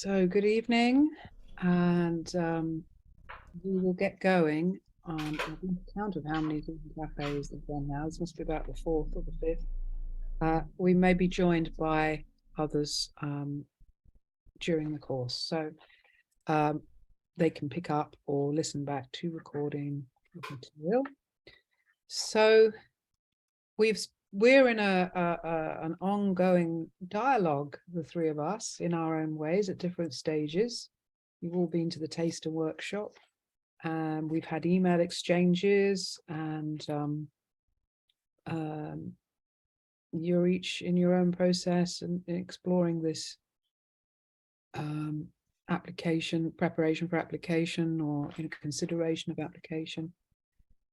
So good evening, and we will get going. I've lost count of how many different cafes have done now. This must be about the fourth or the fifth. We may be joined by others during the course, so they can pick up or listen back to recording material. So we're in an ongoing dialogue, the three of us, in our own ways at different stages. You've all been to the taster workshop, and we've had email exchanges, and you're each in your own process and exploring this preparation for application, or in consideration of application.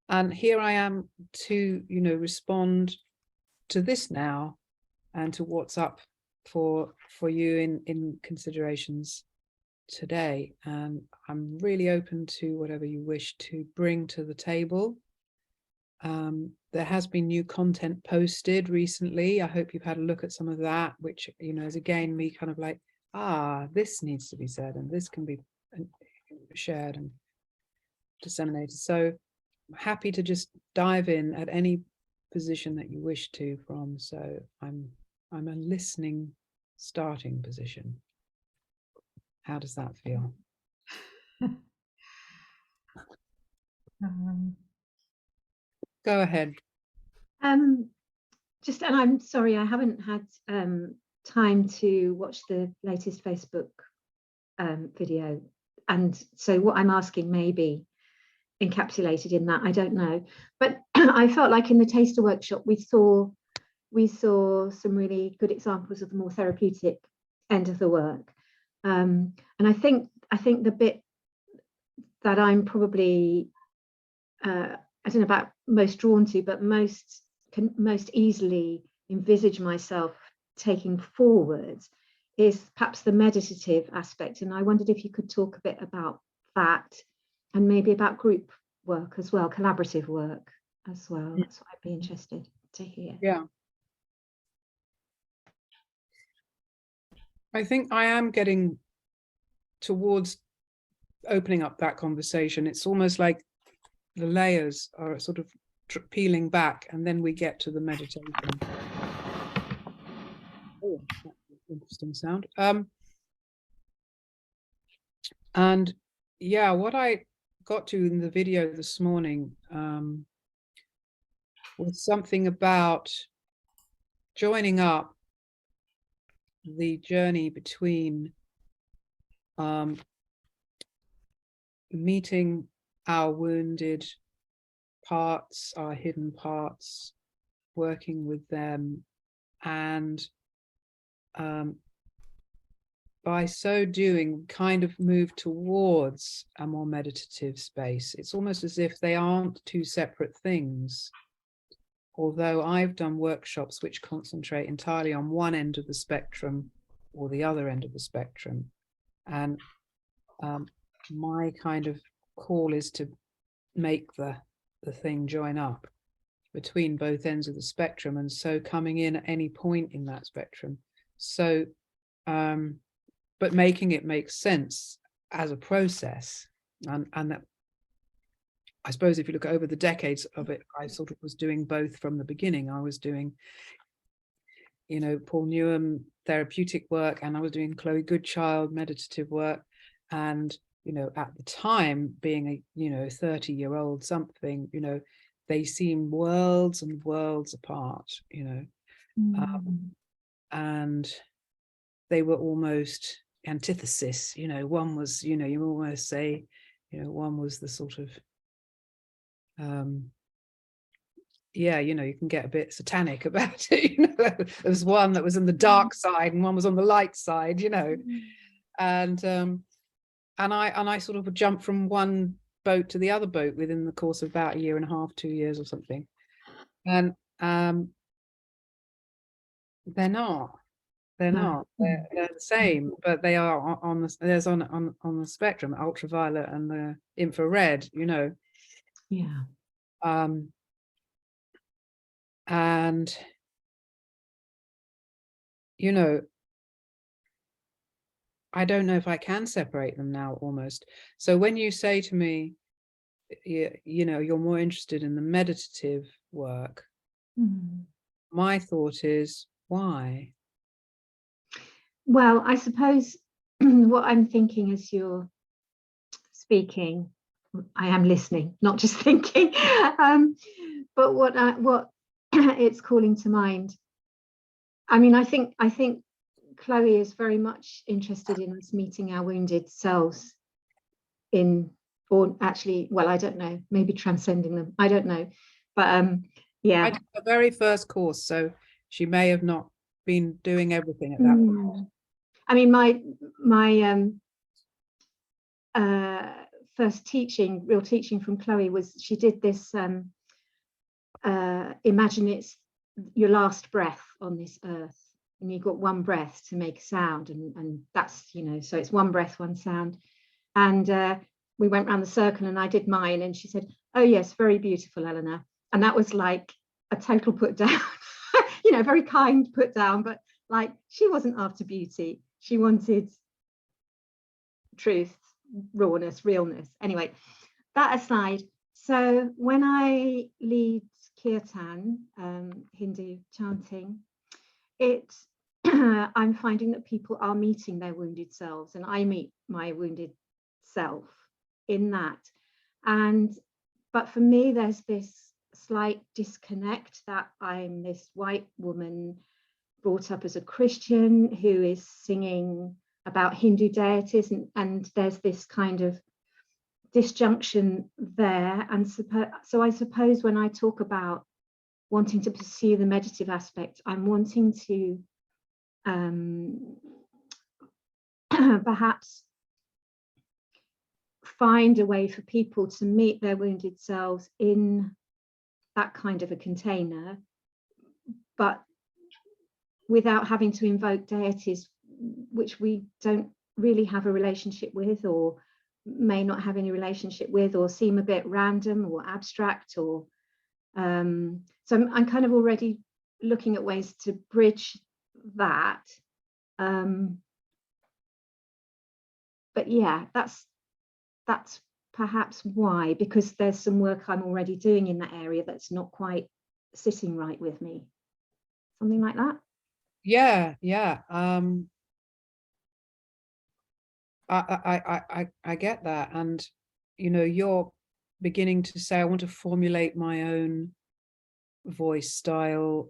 And here I am to, respond to this now, and to what's up for you in considerations today. And I'm really open to whatever you wish to bring to the table. There has been new content posted recently. I hope you've had a look at some of that, which, is again me kind of like, this needs to be said, and this can be shared and disseminated. So I'm happy to just dive in at any position that you wish to from. So I'm a listening starting position. How does that feel? Go ahead. And I'm sorry, I haven't had time to watch the latest Facebook video, and so what I'm asking may be encapsulated in that. I don't know, but I felt like in the taster workshop we saw some really good examples of the more therapeutic end of the work, and I think the bit that I'm probably I don't know about most drawn to, but can most easily envisage myself taking forward is perhaps the meditative aspect. And I wondered if you could talk a bit about that, and maybe about group work as well, collaborative work as well. That's what I'd be interested to hear. Yeah. I think I am getting towards opening up that conversation. It's almost like the layers are sort of peeling back, and then we get to the meditation. Oh, that's an interesting sound. And yeah, what I got to in the video this morning was something about joining up the journey between meeting our wounded parts, our hidden parts, working with them, and by so doing kind of move towards a more meditative space. It's almost as if they aren't two separate things, although I've done workshops which concentrate entirely on one end of the spectrum or the other end of the spectrum. And my kind of call is to make the thing join up between both ends of the spectrum, and so coming in at any point in that spectrum. So but making it make sense as a process, and that, I suppose, if you look over the decades of it, I sort of was doing both from the beginning. I was doing, Paul Newham therapeutic work, and I was doing Chloe Goodchild meditative work. And, at the time, being a, 30-year-old something, they seem worlds and worlds apart, and they were almost antithesis. One was, you almost say, one was the sort of, you can get a bit satanic about it. There was one that was in the dark side and one was on the light side, and I sort of would jump from one boat to the other boat within the course of about 1.5 years, 2 years or something. And they're not. They're the same, but they are on the spectrum, ultraviolet and the infrared, Yeah. And I don't know if I can separate them now almost. So when you say to me, you know, you're more interested in the meditative work, my thought is, why? Well, I suppose what I'm thinking as you're speaking, I am listening, not just thinking. But what it's calling to mind. I mean, I think Chloe is very much interested in us meeting our wounded selves or actually, well, I don't know, maybe transcending them. I don't know. But yeah. I did the very first course, so she may have not been doing everything at that point. I mean, my first real teaching from Chloe was, she did this imagine it's your last breath on this earth, and you've got one breath to make a sound, and that's, you know, so it's one breath, one sound. And we went around the circle and I did mine, and she said, oh yes, very beautiful, Eleanor. And that was like a total put down. You know, very kind put down, but like, she wasn't after beauty, she wanted truth, rawness, realness. Anyway, that aside, so when I lead kirtan, Hindu chanting, I'm finding that people are meeting their wounded selves, and I meet my wounded self in that. But for me, there's this slight disconnect that I'm this white woman brought up as a Christian who is singing about Hindu deities, and there's this kind of disjunction there. And so I suppose when I talk about wanting to pursue the meditative aspect, I'm wanting to perhaps find a way for people to meet their wounded selves in that kind of a container, but without having to invoke deities which we don't really have a relationship with, or may not have any relationship with, or seem a bit random or abstract, or so I'm kind of already looking at ways to bridge that. But yeah, that's perhaps why, because there's some work I'm already doing in that area that's not quite sitting right with me. Something like that. Yeah. I get that. And, you know, you're beginning to say, I want to formulate my own voice style,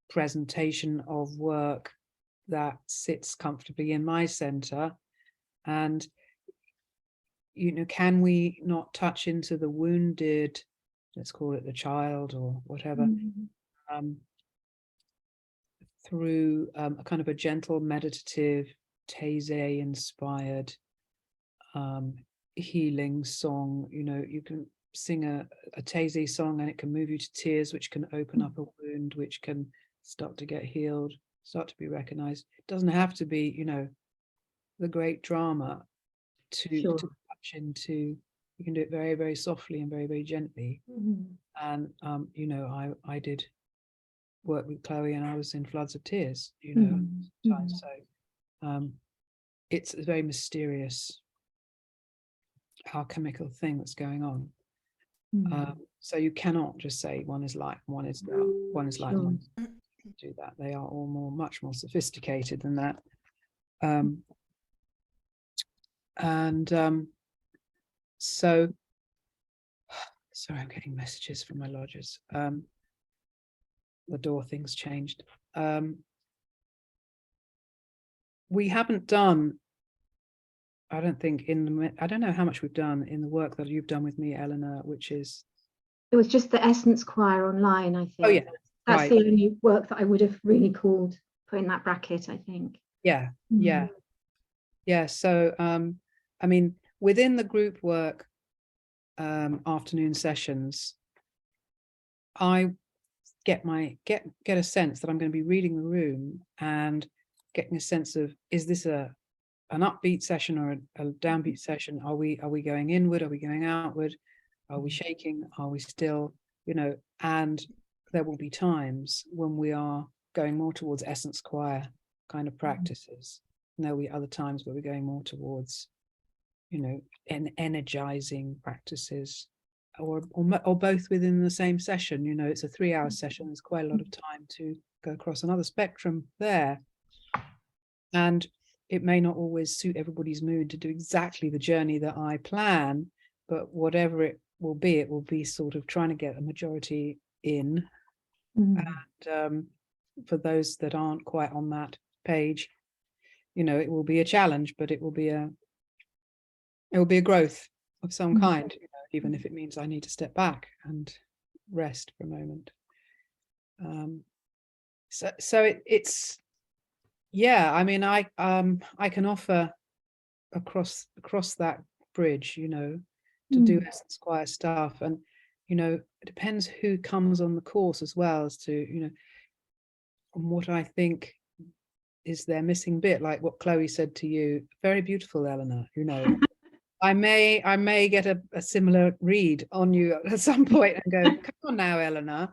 presentation of work that sits comfortably in my center. And, you know, can we not touch into the wounded, let's call it the child or whatever, through a kind of a gentle meditative Taizé inspired healing song. You know, you can sing a Taizé song and it can move you to tears, which can open up a wound, which can start to get healed, start to be recognized. It doesn't have to be, you know, the great drama to touch into. You can do it very, very softly and very, very gently. And you know, I did work with Chloe and I was in floods of tears, you know. So it's a very mysterious alchemical thing that's going on. So you cannot just say one is light, one is dark, one is light, one do that. They are all much more sophisticated than that. So sorry, I'm getting messages from my lodgers. The door thing's changed. We haven't done, I don't think, I don't know how much we've done in the work that you've done with me, Eleanor, which is, it was just the Essence Choir online, I think. Oh yeah, that's right. The only work that I would have really put in that bracket, I think. Yeah. So I mean, within the group work afternoon sessions, I get a sense that I'm going to be reading the room and getting a sense of, is this an upbeat session or a downbeat session? Are we going inward? Are we going outward? Are we shaking? Are we still? You know, and there will be times when we are going more towards Essence Choir kind of practices. there'll be other times where we're going more towards, you know, energizing practices, or both within the same session. You know, it's a 3-hour session. There's quite a lot of time to go across another spectrum there. And it may not always suit everybody's mood to do exactly the journey that I plan, but whatever it will be sort of trying to get a majority in. And for those that aren't quite on that page, you know, it will be a challenge, but it will be a growth of some kind, you know, even if it means I need to step back and rest for a moment. So it's, yeah, I mean, I can offer across that bridge, you know, to do Essence Choir stuff. And, you know, it depends who comes on the course as well, as to, you know, what I think is their missing bit, like what Chloe said to you. Very beautiful, Eleanor, you know. I may get a similar read on you at some point and go, come on now, Eleanor,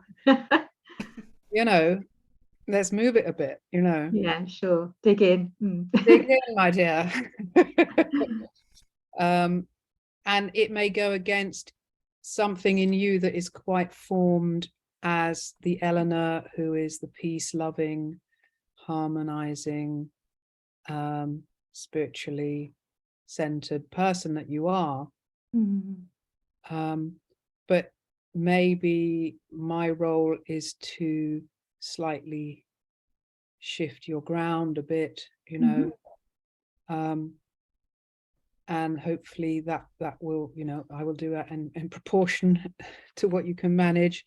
you know, let's move it a bit, you know. Yeah, sure. Dig in. Dig in, my dear. And it may go against something in you that is quite formed as the Eleanor who is the peace-loving, harmonizing, spiritually centered person that you are. But maybe my role is to slightly shift your ground a bit, you know. And hopefully that will, you know, I will do that in proportion to what you can manage.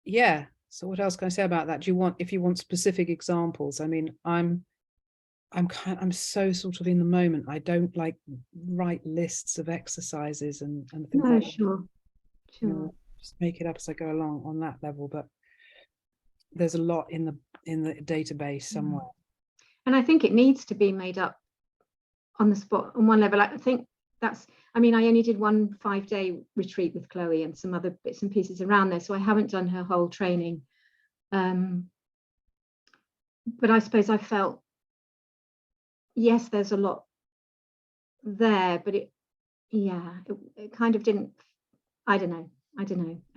Yeah, so what else can I say about that? If you want specific examples? I mean, I'm so sort of in the moment. I don't like write lists of exercises and things like that. Sure. You know, just make it up as I go along on that level, but there's a lot in the database somewhere. And I think it needs to be made up on the spot on one level. I think that's, I mean, I only did one 5-day retreat with Chloe and some other bits and pieces around there, so I haven't done her whole training. But I suppose I felt, yes, there's a lot there, but it kind of didn't, I don't know. I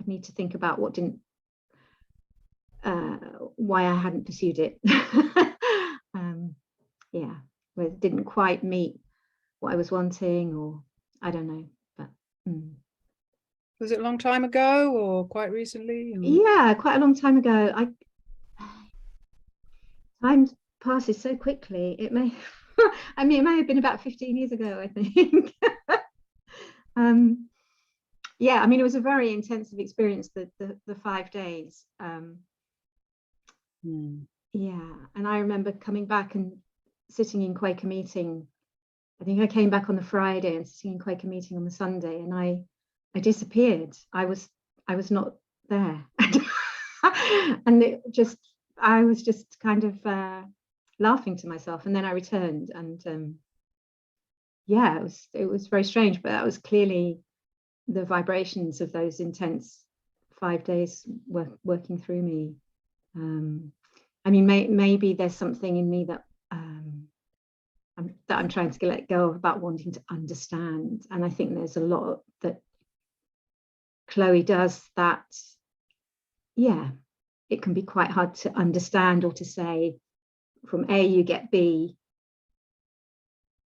need to think about what didn't, why I hadn't pursued it. Yeah, where it didn't quite meet what I was wanting, or I don't know. But was it a long time ago or quite recently? Yeah, quite a long time ago. Time passes so quickly. It may, I mean, it may have been about 15 years ago, I think. Yeah, I mean, it was a very intensive experience, the 5 days. Yeah, and I remember coming back and sitting in Quaker meeting. I think I came back on the Friday and sitting in Quaker meeting on the Sunday, and I disappeared. I was not there. And I was just kind of laughing to myself, and then I returned, and yeah, it was very strange, but that was clearly the vibrations of those intense 5 days working through me. I mean, maybe there's something in me that I'm trying to let go of, about wanting to understand, and I think there's a lot that Chloe does that, yeah, it can be quite hard to understand, or to say from A you get B,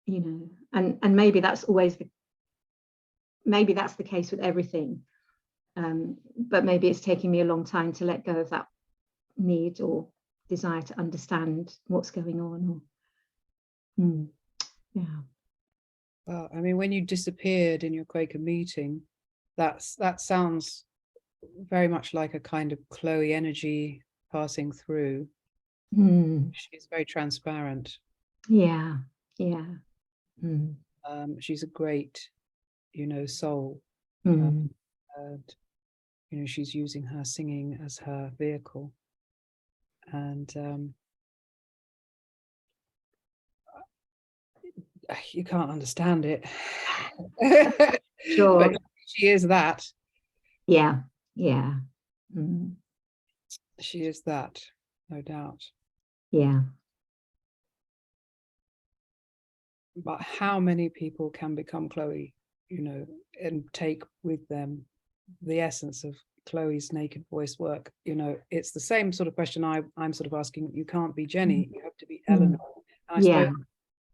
you know, and maybe that's the case with everything, but maybe it's taking me a long time to let go of that need or desire to understand what's going on. Yeah. Well, I mean, when you disappeared in your Quaker meeting, that sounds very much like a kind of Chloe energy passing through. She's very transparent. Yeah. She's a great, you know, soul. And you know, she's using her singing as her vehicle, and you can't understand it. Sure. But she is that. Yeah. She is that, no doubt. Yeah. but how many people can become Chloe, and take with them the essence of Chloe's naked voice work? It's the same sort of question I'm sort of asking. You can't be Jenny, you have to be Eleanor. And I Yeah. suppose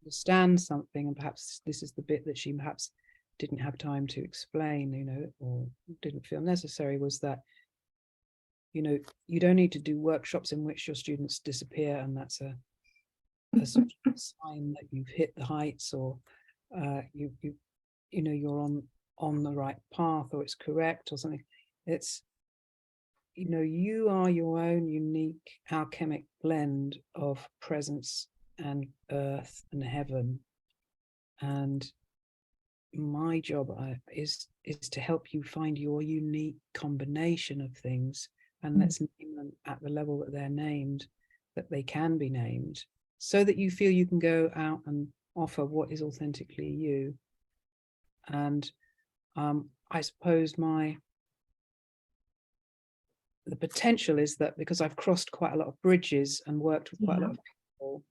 understand something, and perhaps this is the bit that she perhaps didn't have time to explain, or didn't feel necessary, was that you don't need to do workshops in which your students disappear and that's a sort of sign that you've hit the heights, or you're on the right path, or it's correct or something. It's you are your own unique alchemic blend of presence and earth and heaven, and my job is to help you find your unique combination of things, and let's name them at the level that they're named, that they can be named, so that you feel you can go out and offer what is authentically you. And I suppose the potential is that because I've crossed quite a lot of bridges and worked with quite a lot of people,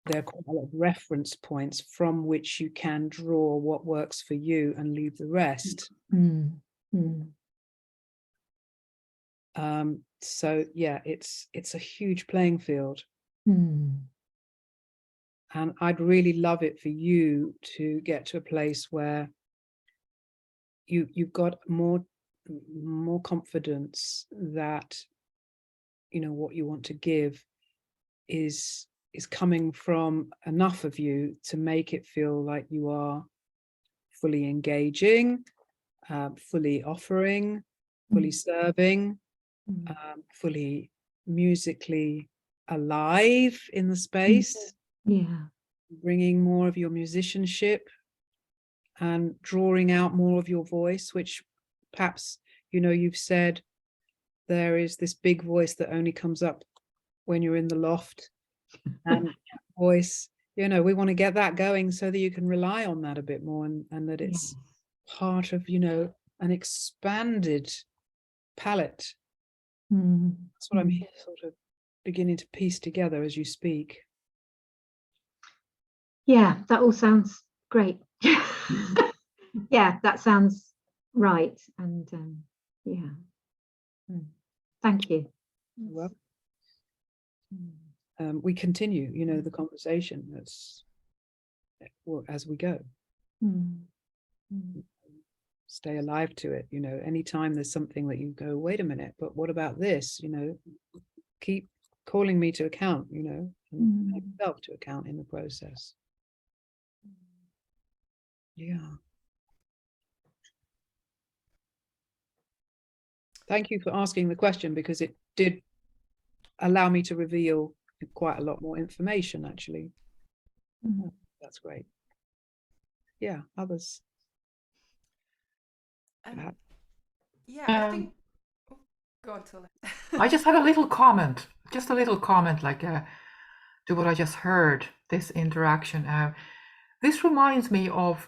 there are quite a lot of reference points from which you can draw what works for you and leave the rest. So yeah, it's a huge playing field. And I'd really love it for you to get to a place where you've got more confidence that what you want to give is coming from enough of you to make it feel like you are fully engaging, fully offering, fully serving, fully musically alive in the space. Bringing more of your musicianship and drawing out more of your voice, which perhaps you've said there is this big voice that only comes up when you're in the loft, and voice, we want to get that going so that you can rely on that a bit more, and that it's part of an expanded palette. That's what I'm sort of beginning to piece together as you speak. Yeah, that all sounds great. Yeah, that sounds right. And thank you. Well, we continue, the conversation as we go. Stay alive to it. Anytime there's something that you go, wait a minute, but what about this? Keep calling me to account, and make yourself to account in the process. Yeah. Thank you for asking the question, because it did allow me to reveal quite a lot more information, actually. That's great. Yeah, others. Yeah, I think. Go on, Tulle. I just had a little comment, like to what I just heard, this interaction. This reminds me of,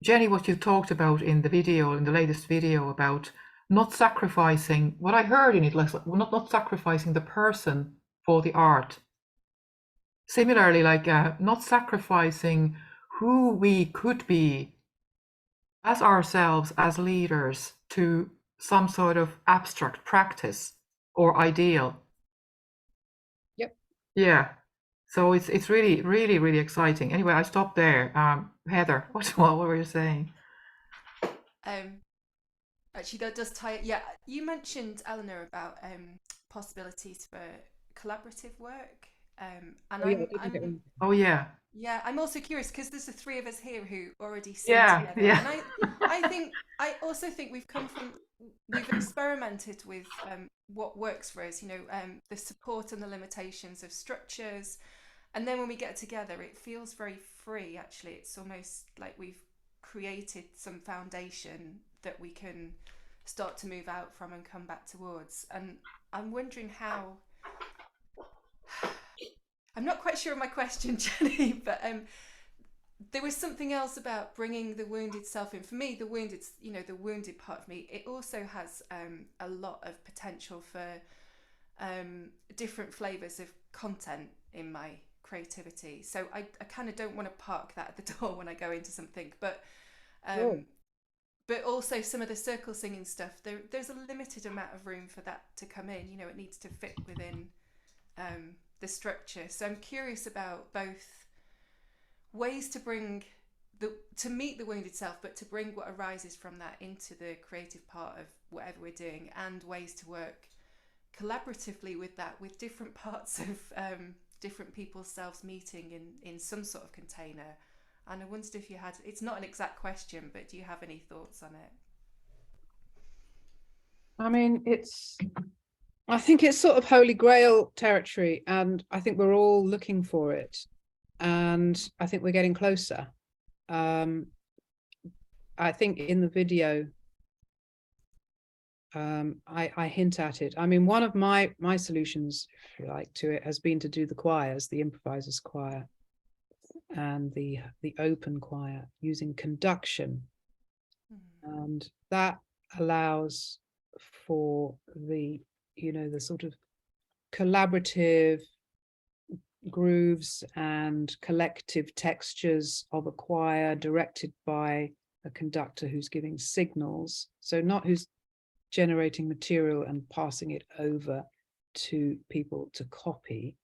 Jenny, what you talked about in the latest video, about not sacrificing, what I heard in it, like not sacrificing the person for the art. Similarly, like not sacrificing who we could be as ourselves, as leaders, to some sort of abstract practice or ideal. Yep. Yeah. So it's really, really, really exciting. Anyway, I stopped there. Heather, what were you saying? Actually, that does tie it. Yeah, you mentioned, Eleanor, about possibilities for collaborative work. And I'm also curious, because there's the three of us here who already sing together. And I also think we've experimented with what works for us, the support and the limitations of structures. And then when we get together, it feels very free, actually. It's almost like we've created some foundation that we can start to move out from and come back towards. And I'm wondering how... I'm not quite sure of my question, Jenny, but there was something else about bringing the wounded self in. For me, the wounded part of me, it also has a lot of potential for different flavours of content in my creativity. So I kind of don't want to park that at the door when I go into something, but Sure. but also some of the circle singing stuff, there's a limited amount of room for that to come in. You know, it needs to fit within the structure. So I'm curious about both ways to bring to meet the wounded self, but to bring what arises from that into the creative part of whatever we're doing, and ways to work collaboratively with that, with different parts of different people's selves meeting in some sort of container. And I wondered if you had, it's not an exact question, but do you have any thoughts on it? I mean, I think it's sort of holy grail territory, and I think we're all looking for it. And I think we're getting closer. I think in the video, I hint at it. I mean, one of my solutions, if you like, to it has been to do the choirs, the improvisers choir and the open choir, using conduction. And that allows for the, you know, the sort of collaborative grooves and collective textures of a choir directed by a conductor who's giving signals. So not who's generating material and passing it over to people to copy,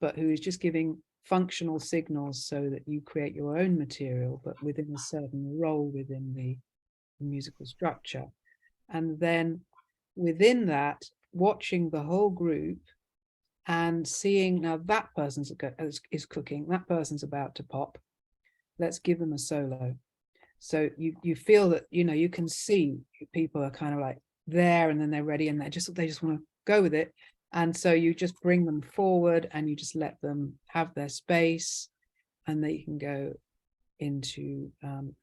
but who is just giving functional signals so that you create your own material, but within a certain role within the musical structure. And then within that, watching the whole group and seeing, now that person is cooking, that person's about to pop, let's give them a solo. So you feel that, you know, you can see people are kind of like there, and then they're ready, and they just want to go with it. And so you just bring them forward and you just let them have their space, and they can go into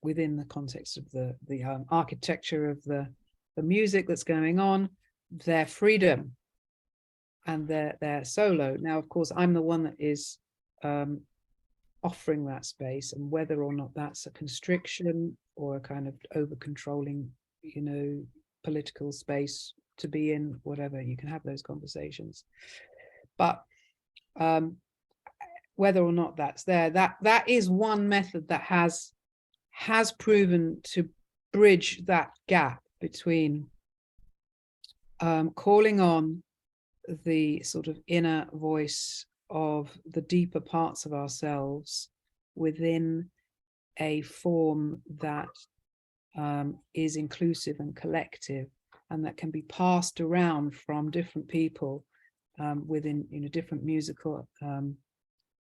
within the context of the architecture of the music that's going on, their freedom and their solo. Now, of course, I'm the one that is offering that space, and whether or not that's a constriction or a kind of over controlling, you know, political space to be in, whatever, you can have those conversations. But whether or not that's there, that is one method that has proven to bridge that gap between calling on the sort of inner voice of the deeper parts of ourselves within a form that is inclusive and collective, and that can be passed around from different people within, you know, different musical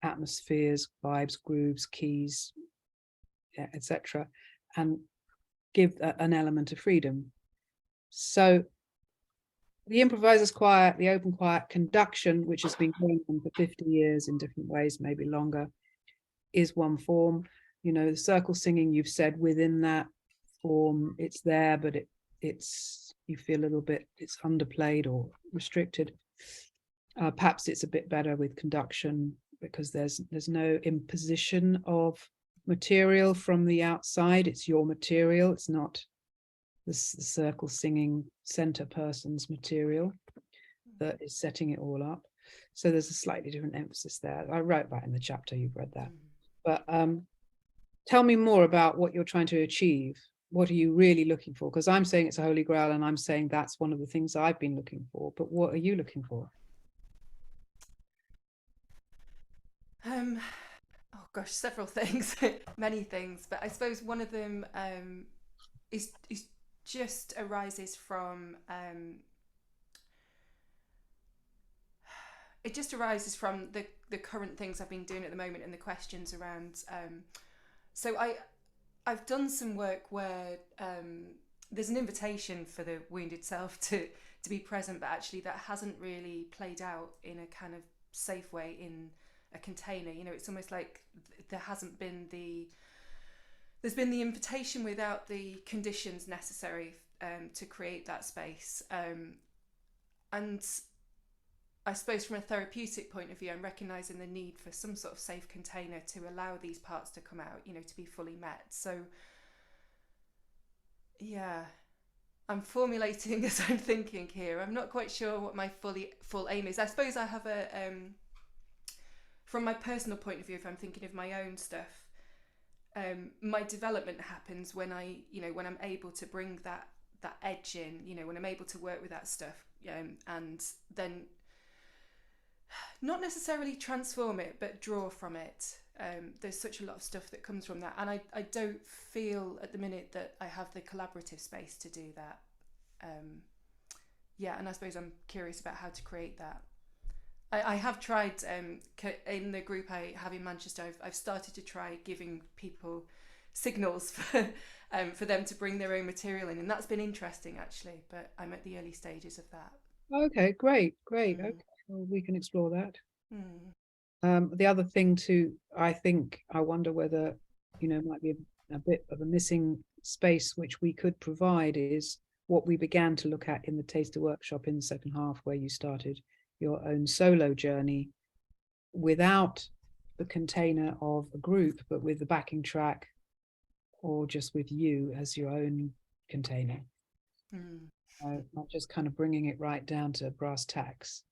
atmospheres, vibes, grooves, keys, etc., and give an element of freedom. So the improvisers choir, the open choir, conduction, which has been going on for 50 years in different ways, maybe longer, is one form. You know, the circle singing, you've said within that form, it's there, but it's you feel a little bit, it's underplayed or restricted. Perhaps it's a bit better with conduction, because there's no imposition of material from the outside. It's your material. It's not the circle singing center person's material that is setting it all up. So there's a slightly different emphasis there. I wrote that in the chapter, you've read that. But tell me more about what you're trying to achieve. What are you really looking for? Because I'm saying it's a holy grail, and I'm saying that's one of the things I've been looking for. But what are you looking for? Oh gosh, several things, many things. But I suppose one of them is just arises from it just arises from the current things I've been doing at the moment, and the questions around. So I've done some work where there's an invitation for the wounded self to be present, but actually that hasn't really played out in a kind of safe way in a container. You know, it's almost like there's been the invitation without the conditions necessary to create that space. And I suppose from a therapeutic point of view, I'm recognising the need for some sort of safe container to allow these parts to come out, you know, to be fully met. So, yeah, I'm formulating as I'm thinking here. I'm not quite sure what my full aim is. I suppose I have from my personal point of view, if I'm thinking of my own stuff, my development happens when when I'm able to bring that edge in, when I'm able to work with that stuff, and then not necessarily transform it, but draw from it. There's such a lot of stuff that comes from that, and I don't feel at the minute that I have the collaborative space to do that. And I suppose I'm curious about how to create that. I have tried, in the group I have in Manchester, I've started to try giving people signals for them to bring their own material in, and that's been interesting actually, but I'm at the early stages of that. Okay, great. Okay, well, we can explore that. Mm. The other thing too, I wonder whether, might be a bit of a missing space which we could provide is what we began to look at in the taster workshop in the second half, where you started your own solo journey without the container of a group, but with the backing track, or just with you as your own container. Not just kind of bringing it right down to brass tacks.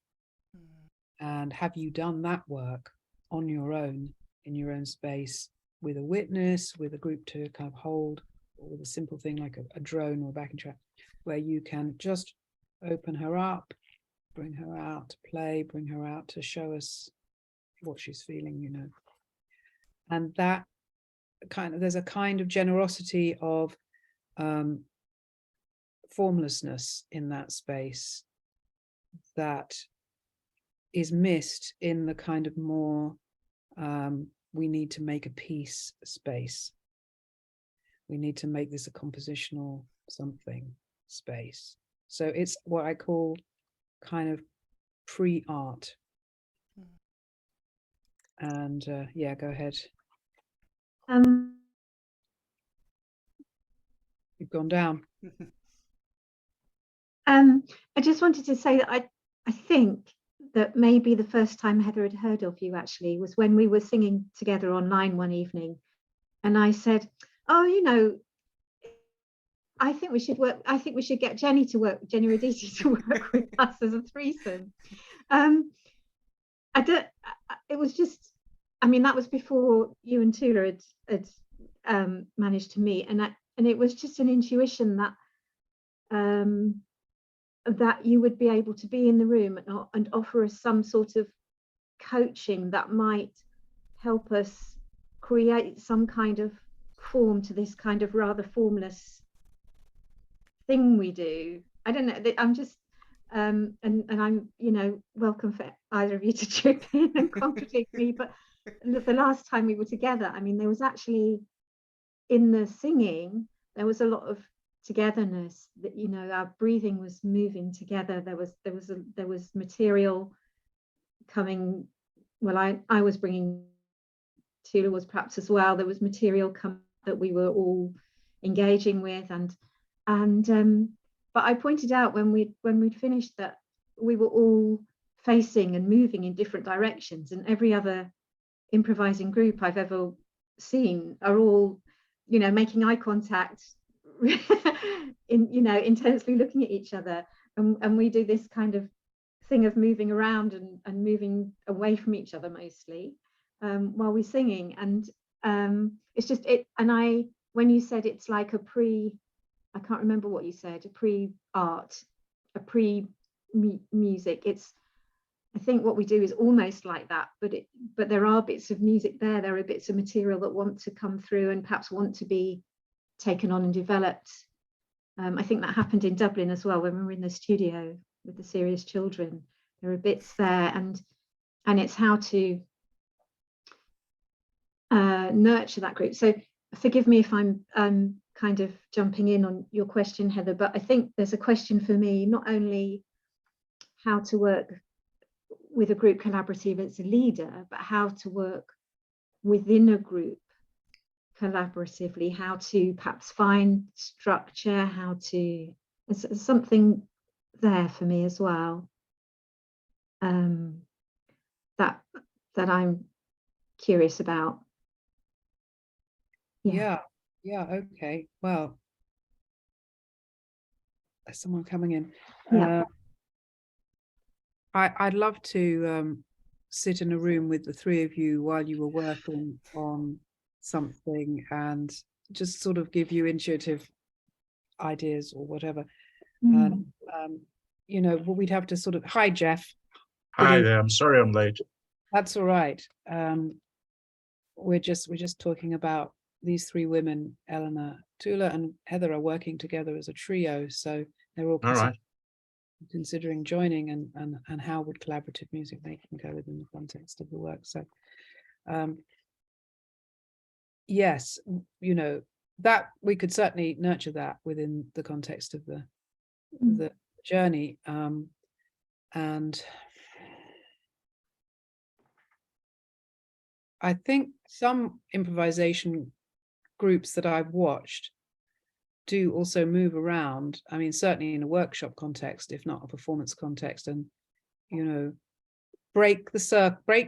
And have you done that work on your own, in your own space, with a witness, with a group to kind of hold, or with a simple thing like a drone or a backing track, where you can just open her up, bring her out to play, bring her out to show us what she's feeling, and that there's a kind of generosity of formlessness in that space that is missed in the kind of more we need to make a piece space. We need to make this a compositional something space. So it's what I call kind of pre-art. And yeah, go ahead. You've gone down. I just wanted to say that I think that maybe the first time Heather had heard of you actually was when we were singing together online one evening, and I said, oh, I think we should get Jenny Roditi to work with us as a threesome. It was just, that was before you and Tula had managed to meet, and it was just an intuition that that you would be able to be in the room and offer us some sort of coaching that might help us create some kind of form to this kind of rather formless thing we do. I don't know, I'm just and I'm welcome for either of you to chip in and contradict me, but the last time we were together, there was actually, in the singing, there was a lot of togetherness, that our breathing was moving together. There was material coming. Well, I was bringing, Tula was perhaps as well. There was material come that we were all engaging with, and but I pointed out when we'd finished that we were all facing and moving in different directions, and every other improvising group I've ever seen are all making eye contact, intensely looking at each other, and we do this kind of thing of moving around and moving away from each other mostly while we're singing, and it's just it. And when you said it's like I can't remember what you said, a pre-art, a pre-music, I think what we do is almost like that, but there are bits of music there are bits of material that want to come through and perhaps want to be taken on and developed. I think that happened in Dublin as well when we were in the studio with the Serious Children. There are bits there, and it's how to nurture that group. So forgive me if I'm kind of jumping in on your question, Heather, but I think there's a question for me, not only how to work with a group collaborative as a leader, but how to work within a group collaboratively, how to perhaps find structure, there's something there for me as well, that I'm curious about. Yeah, okay. Well, there's someone coming in. Yeah. I'd love to sit in a room with the three of you while you were working on something and just sort of give you intuitive ideas or whatever. And you know, we'd have to sort of, hi Jeff. Hi there, I'm sorry I'm late. That's all right. We're just talking about these three women, Eleanor, Tula and Heather are working together as a trio, so they're all All right. considering joining, and how would collaborative music making go within the context of the work. So yes, you know, that we could certainly nurture that within the context of the journey. And I think some improvisation groups that I've watched do also move around. I mean, certainly in a workshop context, if not a performance context, and you know, break the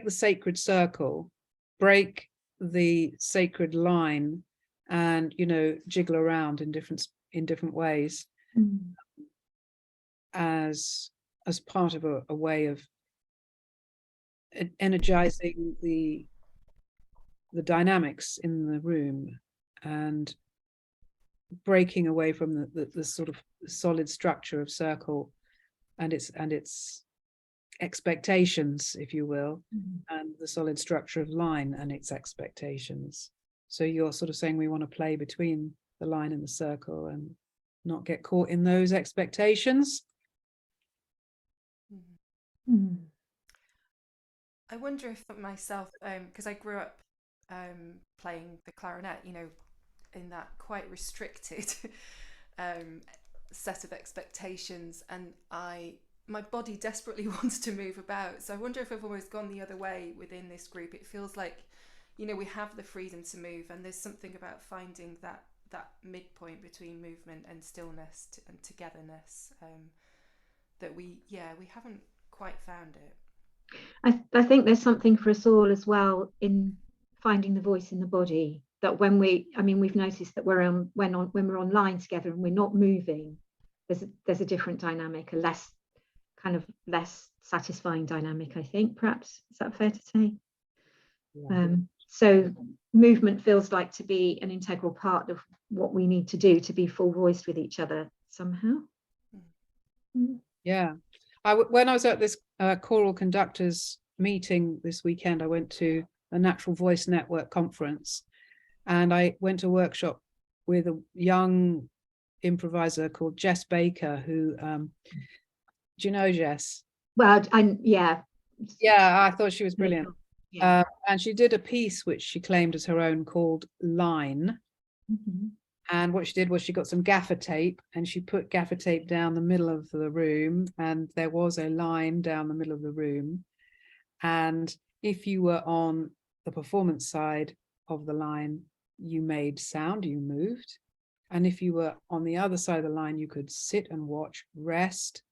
sacred circle, break the sacred line, and you know, jiggle around in different ways as part of a way of energizing the dynamics in the room and breaking away from the sort of solid structure of circle and its expectations, if you will, and the solid structure of line and its expectations. So you're sort of saying we want to play between the line and the circle and not get caught in those expectations. I wonder if for myself, because I grew up playing the clarinet, you know, in that quite restricted set of expectations, and my body desperately wants to move about. So I wonder if I've almost gone the other way within this group. It feels like, you know, we have the freedom to move, and there's something about finding that midpoint between movement and stillness and togetherness that we haven't quite found it. I think there's something for us all as well in finding the voice in the body, that when we've noticed that when we're online together and we're not moving, there's a different dynamic, a less satisfying dynamic, I think, perhaps. Is that fair to say? Yeah. So movement feels like to be an integral part of what we need to do to be full voiced with each other somehow. Yeah. When I was at this choral conductors meeting this weekend, I went to a Natural Voice Network conference, and I went to a workshop with a young improviser called Jess Baker, who do you know Jess? Well, Yeah, I thought she was brilliant. Yeah. And she did a piece which she claimed as her own called Line. And what she did was she got some gaffer tape and she put gaffer tape down the middle of the room, and there was a line down the middle of the room. And if you were on the performance side of the line, you made sound, you moved. And if you were on the other side of the line, you could sit and watch, rest,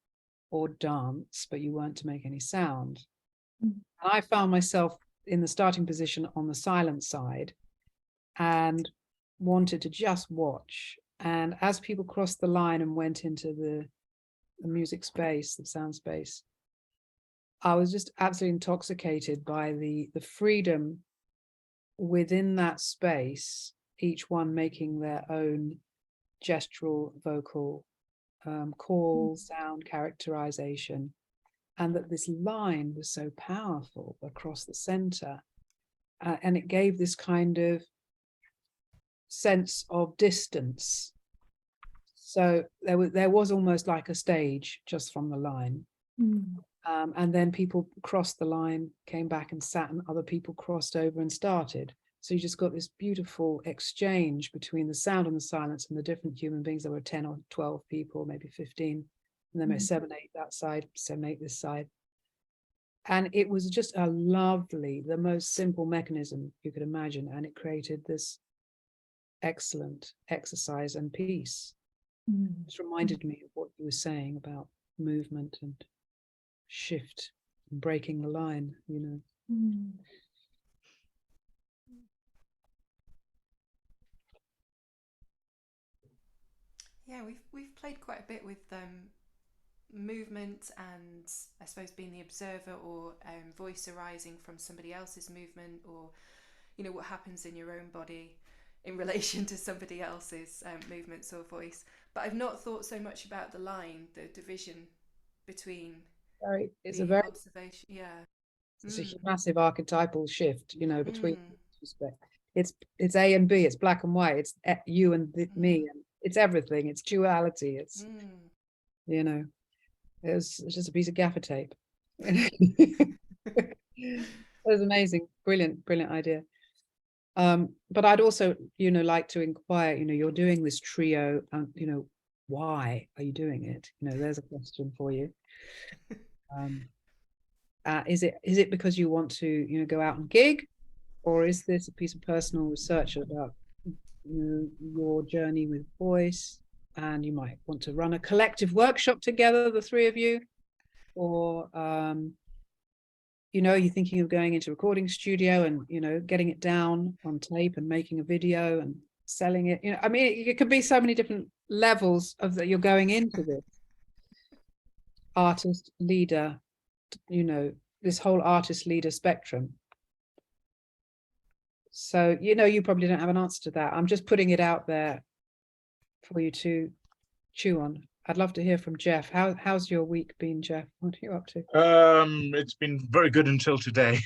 or dance, but you weren't to make any sound. And I found myself in the starting position on the silent side and wanted to just watch. And as people crossed the line and went into the music space, the sound space, I was just absolutely intoxicated by the freedom within that space, each one making their own gestural, vocal call, sound, characterization, and that this line was so powerful across the center, and it gave this kind of sense of distance. So there was almost like a stage just from the line. And then people crossed the line, came back and sat, and other people crossed over and started. So you just got this beautiful exchange between the sound and the silence and the different human beings. There were 10 or 12 people, maybe 15, and then maybe 7, 8 that side, 7, 8 this side. And it was just a lovely, the most simple mechanism you could imagine. And it created this excellent exercise and peace. It reminded me of what you were saying about movement and shift and breaking the line, you know. Yeah, we've played quite a bit with movement and I suppose being the observer, or voice arising from somebody else's movement, or what happens in your own body in relation to somebody else's movements or voice. But I've not thought so much about the line, the division between it's a very observation. Yeah, it's a massive archetypal shift, between respect. It's A and B, it's black and white, it's you and me, and it's everything, it's duality, it's it's just a piece of gaffer tape. It was amazing, brilliant idea. But I'd also like to inquire, you're doing this trio, and why are you doing it? There's a question for you. Is it because you want to go out and gig, or is this a piece of personal research about your journey with voice, and you might want to run a collective workshop together, the three of you, or you're thinking of going into a recording studio and getting it down on tape and making a video and selling it? I mean, it could be so many different levels of that you're going into this artist leader, this whole artist leader spectrum. So you probably don't have an answer to that. I'm just putting it out there for you to chew on. I'd love to hear from Jeff. How's your week been, Jeff? What are you up to? It's been very good until today.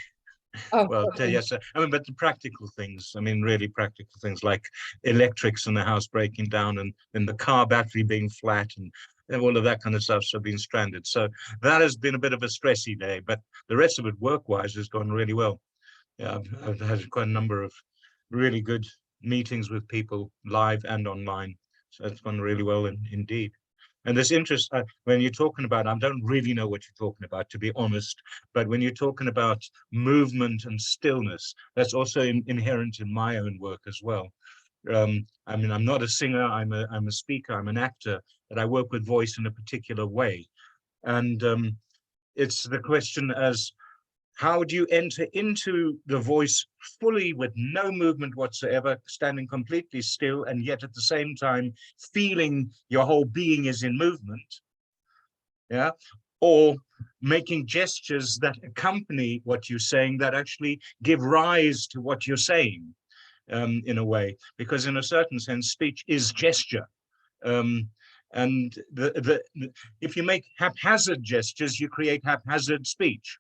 Oh, well, okay. yes, I mean, but the practical things, I mean, really practical things like electrics in the house breaking down, and the car battery being flat, and all of that kind of stuff, so being stranded. So that has been a bit of a stressy day, but the rest of it work-wise has gone really well. Yeah, I've had quite a number of really good meetings with people live and online. So it's gone really well indeed. And this interest, when you're talking about, I don't really know what you're talking about, to be honest, but when you're talking about movement and stillness, that's also inherent in my own work as well. I mean, I'm not a singer, I'm a speaker, I'm an actor, but I work with voice in a particular way. And it's the question as, how do you enter into the voice fully with no movement whatsoever, standing completely still, and yet at the same time feeling your whole being is in movement? Yeah. Or making gestures that accompany what you're saying, that actually give rise to what you're saying, in a way, because in a certain sense, speech is gesture. And if you make haphazard gestures, you create haphazard speech.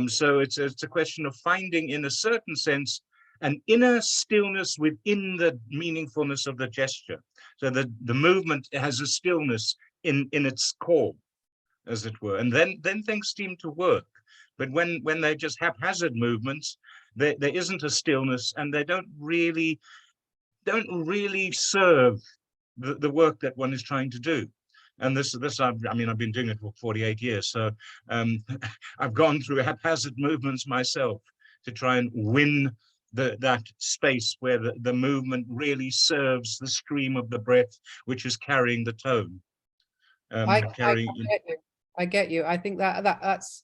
So it's a question of finding, in a certain sense, an inner stillness within the meaningfulness of the gesture. So that the movement has a stillness in its core, as it were, and then things seem to work. But when they're just haphazard movements, there isn't a stillness, and they don't really serve the work that one is trying to do. And this I mean, I've been doing it for 48 years, so I've gone through haphazard movements myself to try and win that space where the movement really serves the stream of the breath, which is carrying the tone. I get you. I think that's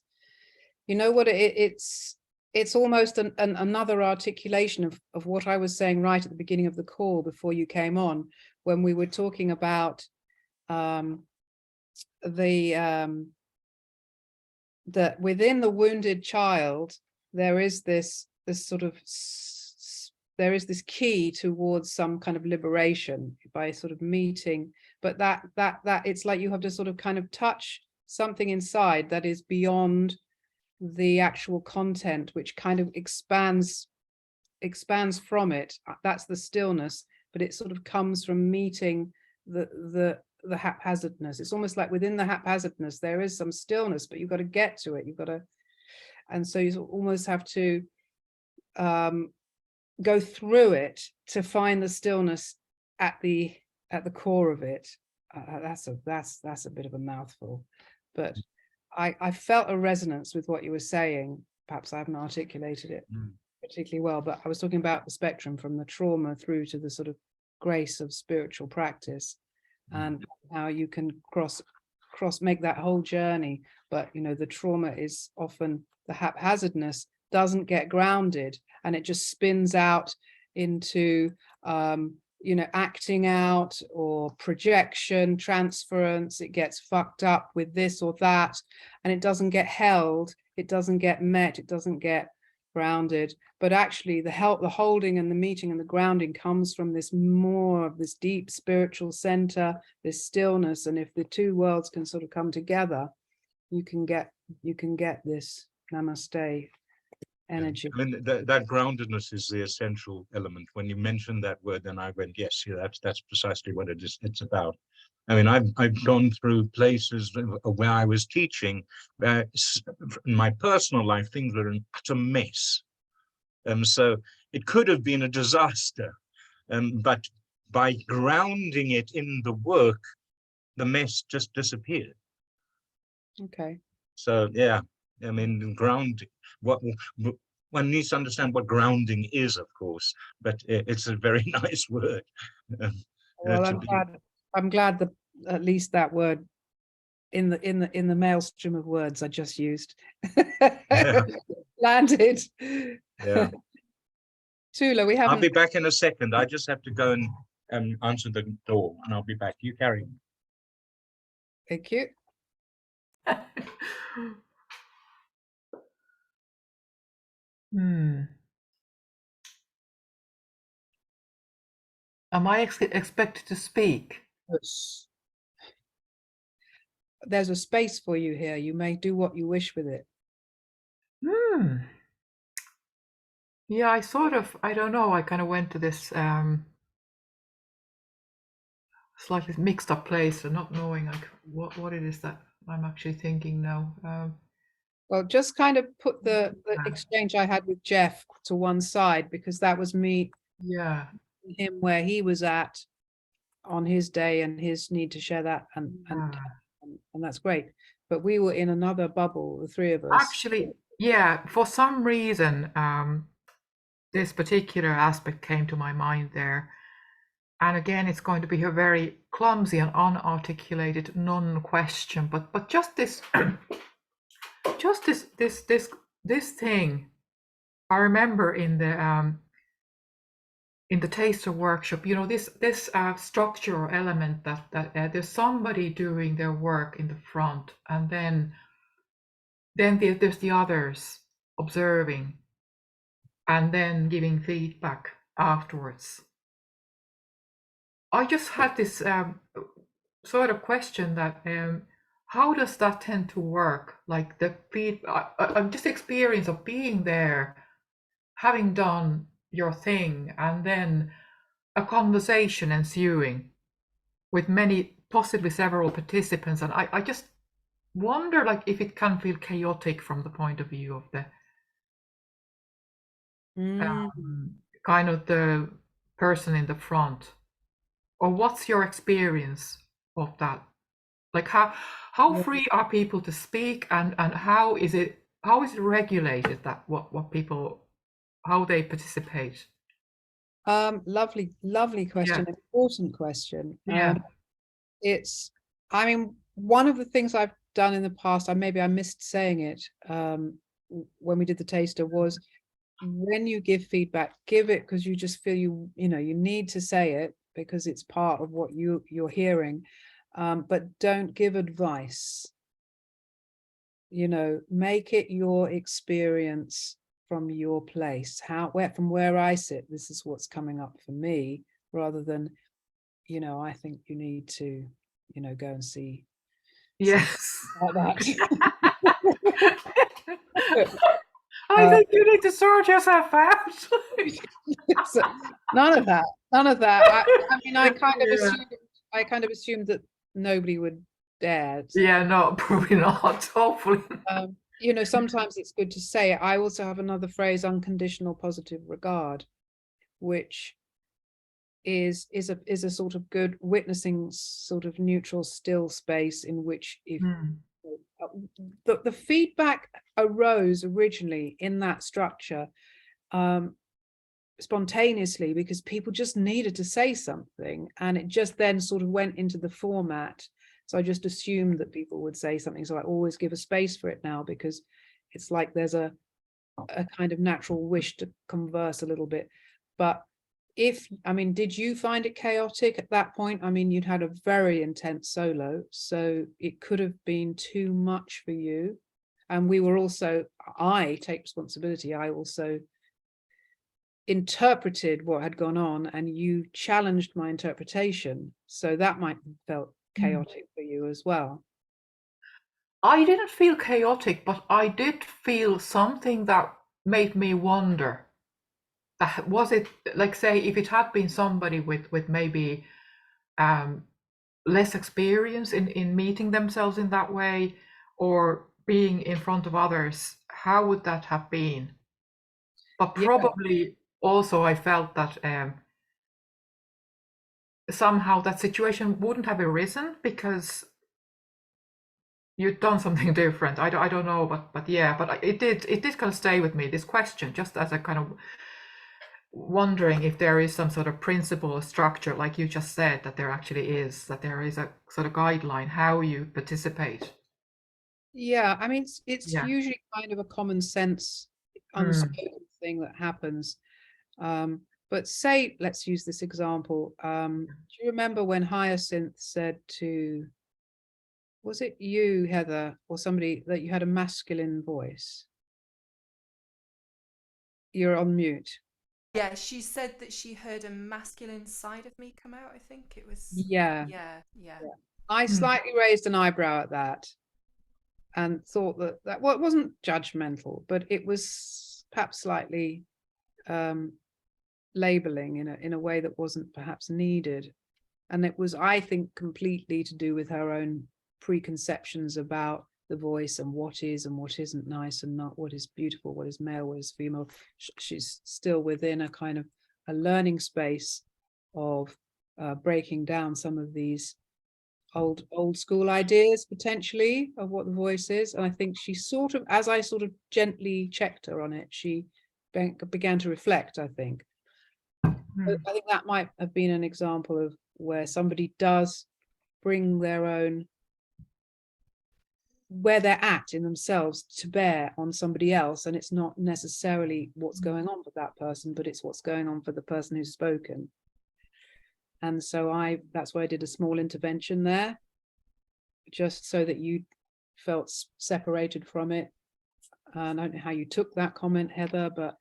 what it's almost another articulation of what I was saying right at the beginning of the call before you came on, when we were talking about that within the wounded child there is this key towards some kind of liberation by sort of meeting, but that it's like you have to sort of kind of touch something inside that is beyond the actual content, which kind of expands from it. That's the stillness, but it sort of comes from meeting the haphazardness. It's almost like within the haphazardness there is some stillness, but you've got to get to it. And so you almost have to go through it to find the stillness at the core of it. That's a bit of a mouthful, but I felt a resonance with what you were saying. Perhaps I haven't articulated it particularly well, but I was talking about the spectrum from the trauma through to the sort of grace of spiritual practice, and how you can make that whole journey. But the trauma is often, the haphazardness doesn't get grounded, and it just spins out into you know, acting out or projection, transference. It gets fucked up with this or that, and it doesn't get held, it doesn't get met, it doesn't get grounded. But actually the holding and the meeting and the grounding comes from this more of this deep spiritual center, this stillness. And if the two worlds can sort of come together, you can get this namaste energy. I mean, that groundedness is the essential element. When you mentioned that word, then I went, yes, yeah, that's precisely what it's about. I mean, I've gone through places where I was teaching, in my personal life, things were an utter mess. So it could have been a disaster, but by grounding it in the work, the mess just disappeared. Okay. So yeah, I mean, grounding. One needs to understand what grounding is, of course, but it's a very nice word. Well, I'm glad that at least that word in the maelstrom of words I just used landed. Yeah. Tula, we haven't. I'll be back in a second. I just have to go and answer the door, and I'll be back. You carry on. Thank you. Am I expected to speak? Yes. There's a space for you here. You may do what you wish with it. Yeah, I don't know, I kind of went to this slightly mixed up place and not knowing like what it is that I'm actually thinking now. Well, just kind of put the exchange I had with Jeff to one side, because that was me, him where he was at on his day and his need to share that, and that's great. But we were in another bubble, the three of us. Actually, yeah, for some reason, this particular aspect came to my mind there. And again, it's going to be a very clumsy and unarticulated non-question, but just this, just this thing. I remember in the taster workshop, you know, this structure or element that there's somebody doing their work in the front, and then there's the others observing, and then giving feedback afterwards. I just had this sort of question that how does that tend to work? Like the I'm just experience of being there, having done your thing, and then a conversation ensuing with many, possibly several participants, and I just wonder like if it can feel chaotic from the point of view of the kind of the person in the front. Or what's your experience of that? Like how free are people to speak, and how is it regulated that what people, how they participate? Lovely question, important question. Yeah. It's, I mean, one of the things I've done in the past, maybe I missed saying it when we did the taster, was when you give feedback, give it because you just feel you need to say it because it's part of what you're hearing, but don't give advice. You know, make it your experience from your place, from where I sit, this is what's coming up for me, rather than, you know, I think you need to, you know, go and see. Yes. Like that. I think you need to sort yourself out. So, none of that. I mean, I kind of assumed that nobody would dare. Yeah, no, probably not. Hopefully. You know, sometimes it's good to say it. I also have another phrase, unconditional positive regard, which is a sort of good witnessing, sort of neutral, still space in which if the feedback arose originally in that structure spontaneously because people just needed to say something, and it just then sort of went into the format. So I just assumed that people would say something. So I always give a space for it now, because it's like there's a kind of natural wish to converse a little bit. But did you find it chaotic at that point? I mean, you'd had a very intense solo, so it could have been too much for you. And we were also, I take responsibility, I also interpreted what had gone on, and you challenged my interpretation. So that might have felt chaotic for you as well. I didn't feel chaotic, but I did feel something that made me wonder. Was it, like, say, if it had been somebody with maybe less experience in meeting themselves in that way, or being in front of others, how would that have been? But probably also I felt that somehow that situation wouldn't have arisen because you'd done something different. I don't know, but yeah, but it did kind of stay with me, this question, just as a kind of wondering if there is some sort of principle or structure, like you just said, that there actually is, that there is a sort of guideline how you participate. Yeah, I mean, it's usually kind of a common sense, unspoken thing that happens. But say, let's use this example. Do you remember when Hyacinth said to, was it you, Heather, or somebody, that you had a masculine voice? You're on mute. Yeah, she said that she heard a masculine side of me come out. I think it was. Yeah. I slightly raised an eyebrow at that and thought that well, it wasn't judgmental, but it was perhaps slightly labeling in a way that wasn't perhaps needed. And it was, I think, completely to do with her own preconceptions about the voice and what is and what isn't nice and not, what is beautiful, what is male, what is female. She's still within a kind of a learning space of breaking down some of these old school ideas potentially of what the voice is. And I think she sort of, as I sort of gently checked her on it, she began to reflect, I think. I think that might have been an example of where somebody does bring their own, where they're at in themselves, to bear on somebody else, and it's not necessarily what's going on for that person, but it's what's going on for the person who's spoken. And so that's why I did a small intervention there, just so that you felt separated from it. And I don't know how you took that comment, Heather, but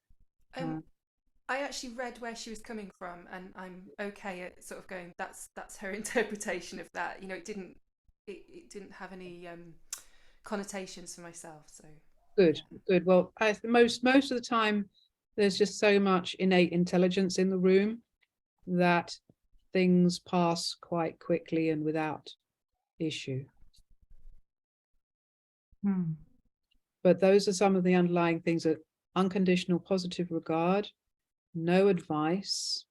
I actually read where she was coming from, and I'm okay at sort of going, that's her interpretation of that. You know, it didn't have any connotations for myself. So good. Well, most of the time, there's just so much innate intelligence in the room that things pass quite quickly and without issue. But those are some of the underlying things: that unconditional positive regard, no advice,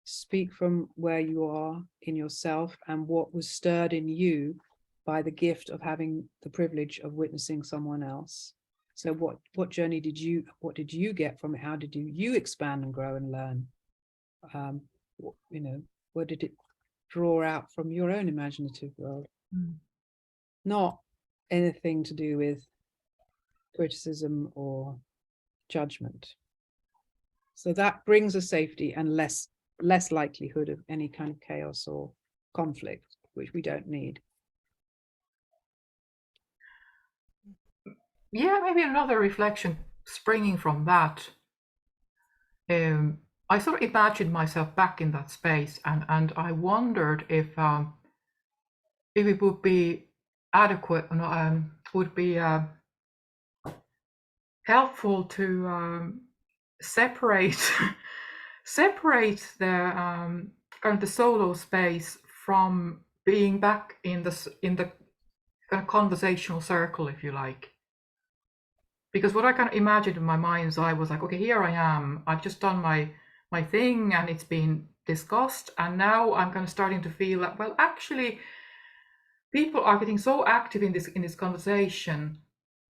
speak from where you are in yourself and what was stirred in you by the gift of having the privilege of witnessing someone else. So what journey did you get from it? How did you expand and grow and learn? You know, what did it draw out from your own imaginative world? Not anything to do with criticism or judgment. So that brings a safety and less likelihood of any kind of chaos or conflict, which we don't need. Yeah, maybe another reflection springing from that. I sort of imagined myself back in that space, and I wondered if it would be adequate, would be helpful to separate the kind of the solo space from being back in the kind of conversational circle, if you like. Because what I kind of imagined in my mind's eye was like, okay, here I am. I've just done my thing, and it's been discussed, and now I'm kind of starting to feel that, well, actually, people are getting so active in this conversation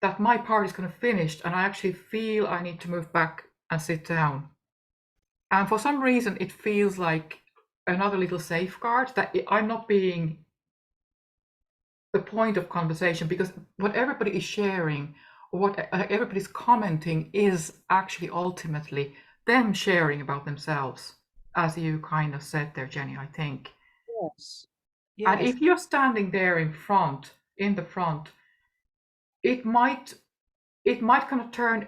that my part is kind of finished, and I actually feel I need to move back and sit down. And for some reason, it feels like another little safeguard that I'm not being the point of conversation, because what everybody is sharing or what everybody's commenting is actually ultimately them sharing about themselves. as you kind of said there, Jenny, I think. Yes. And Yes. if you're standing there in the front, it might kind of turn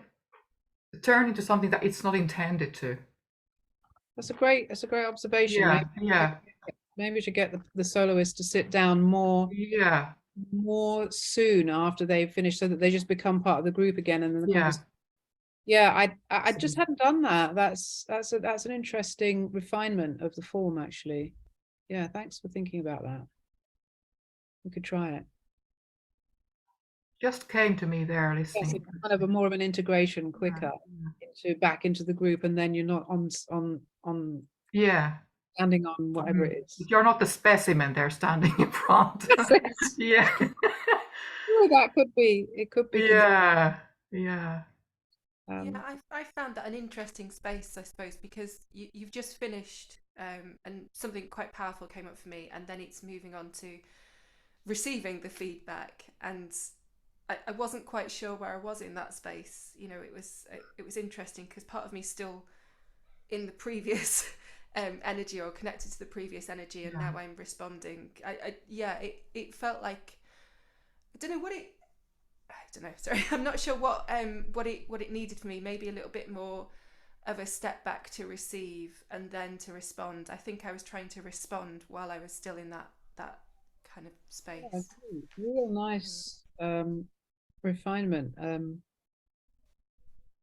into something that it's not intended to. That's a great observation. Yeah, Maybe, yeah, maybe we should get the soloist to sit down more yeah, soon after they've finished, so that they just become part of the group again, and then the yeah. conversation. Yeah, I just hadn't done that. That's an interesting refinement of the form, actually. Yeah, thanks for thinking about that. We could try it. Just came to me there Yes, listening. it's kind of a more of an integration quicker back into the group, and then you're not on Yeah. standing on whatever it is. You're not the specimen there standing in front. Yeah. Oh, that could be. It could be. Yeah. Yeah. Yeah, I found that an interesting space, I suppose, because you've just finished and something quite powerful came up for me, and then it's moving on to receiving the feedback, and I wasn't quite sure where I was in that space. You know, it was interesting because part of me still in the previous energy, or connected to the previous energy, and now I'm responding. It felt like, I don't know, sorry, I'm not sure what it needed for me. Maybe a little bit more of a step back to receive and then to respond. I think I was trying to respond while I was still in that kind of space. Yeah, real nice refinement.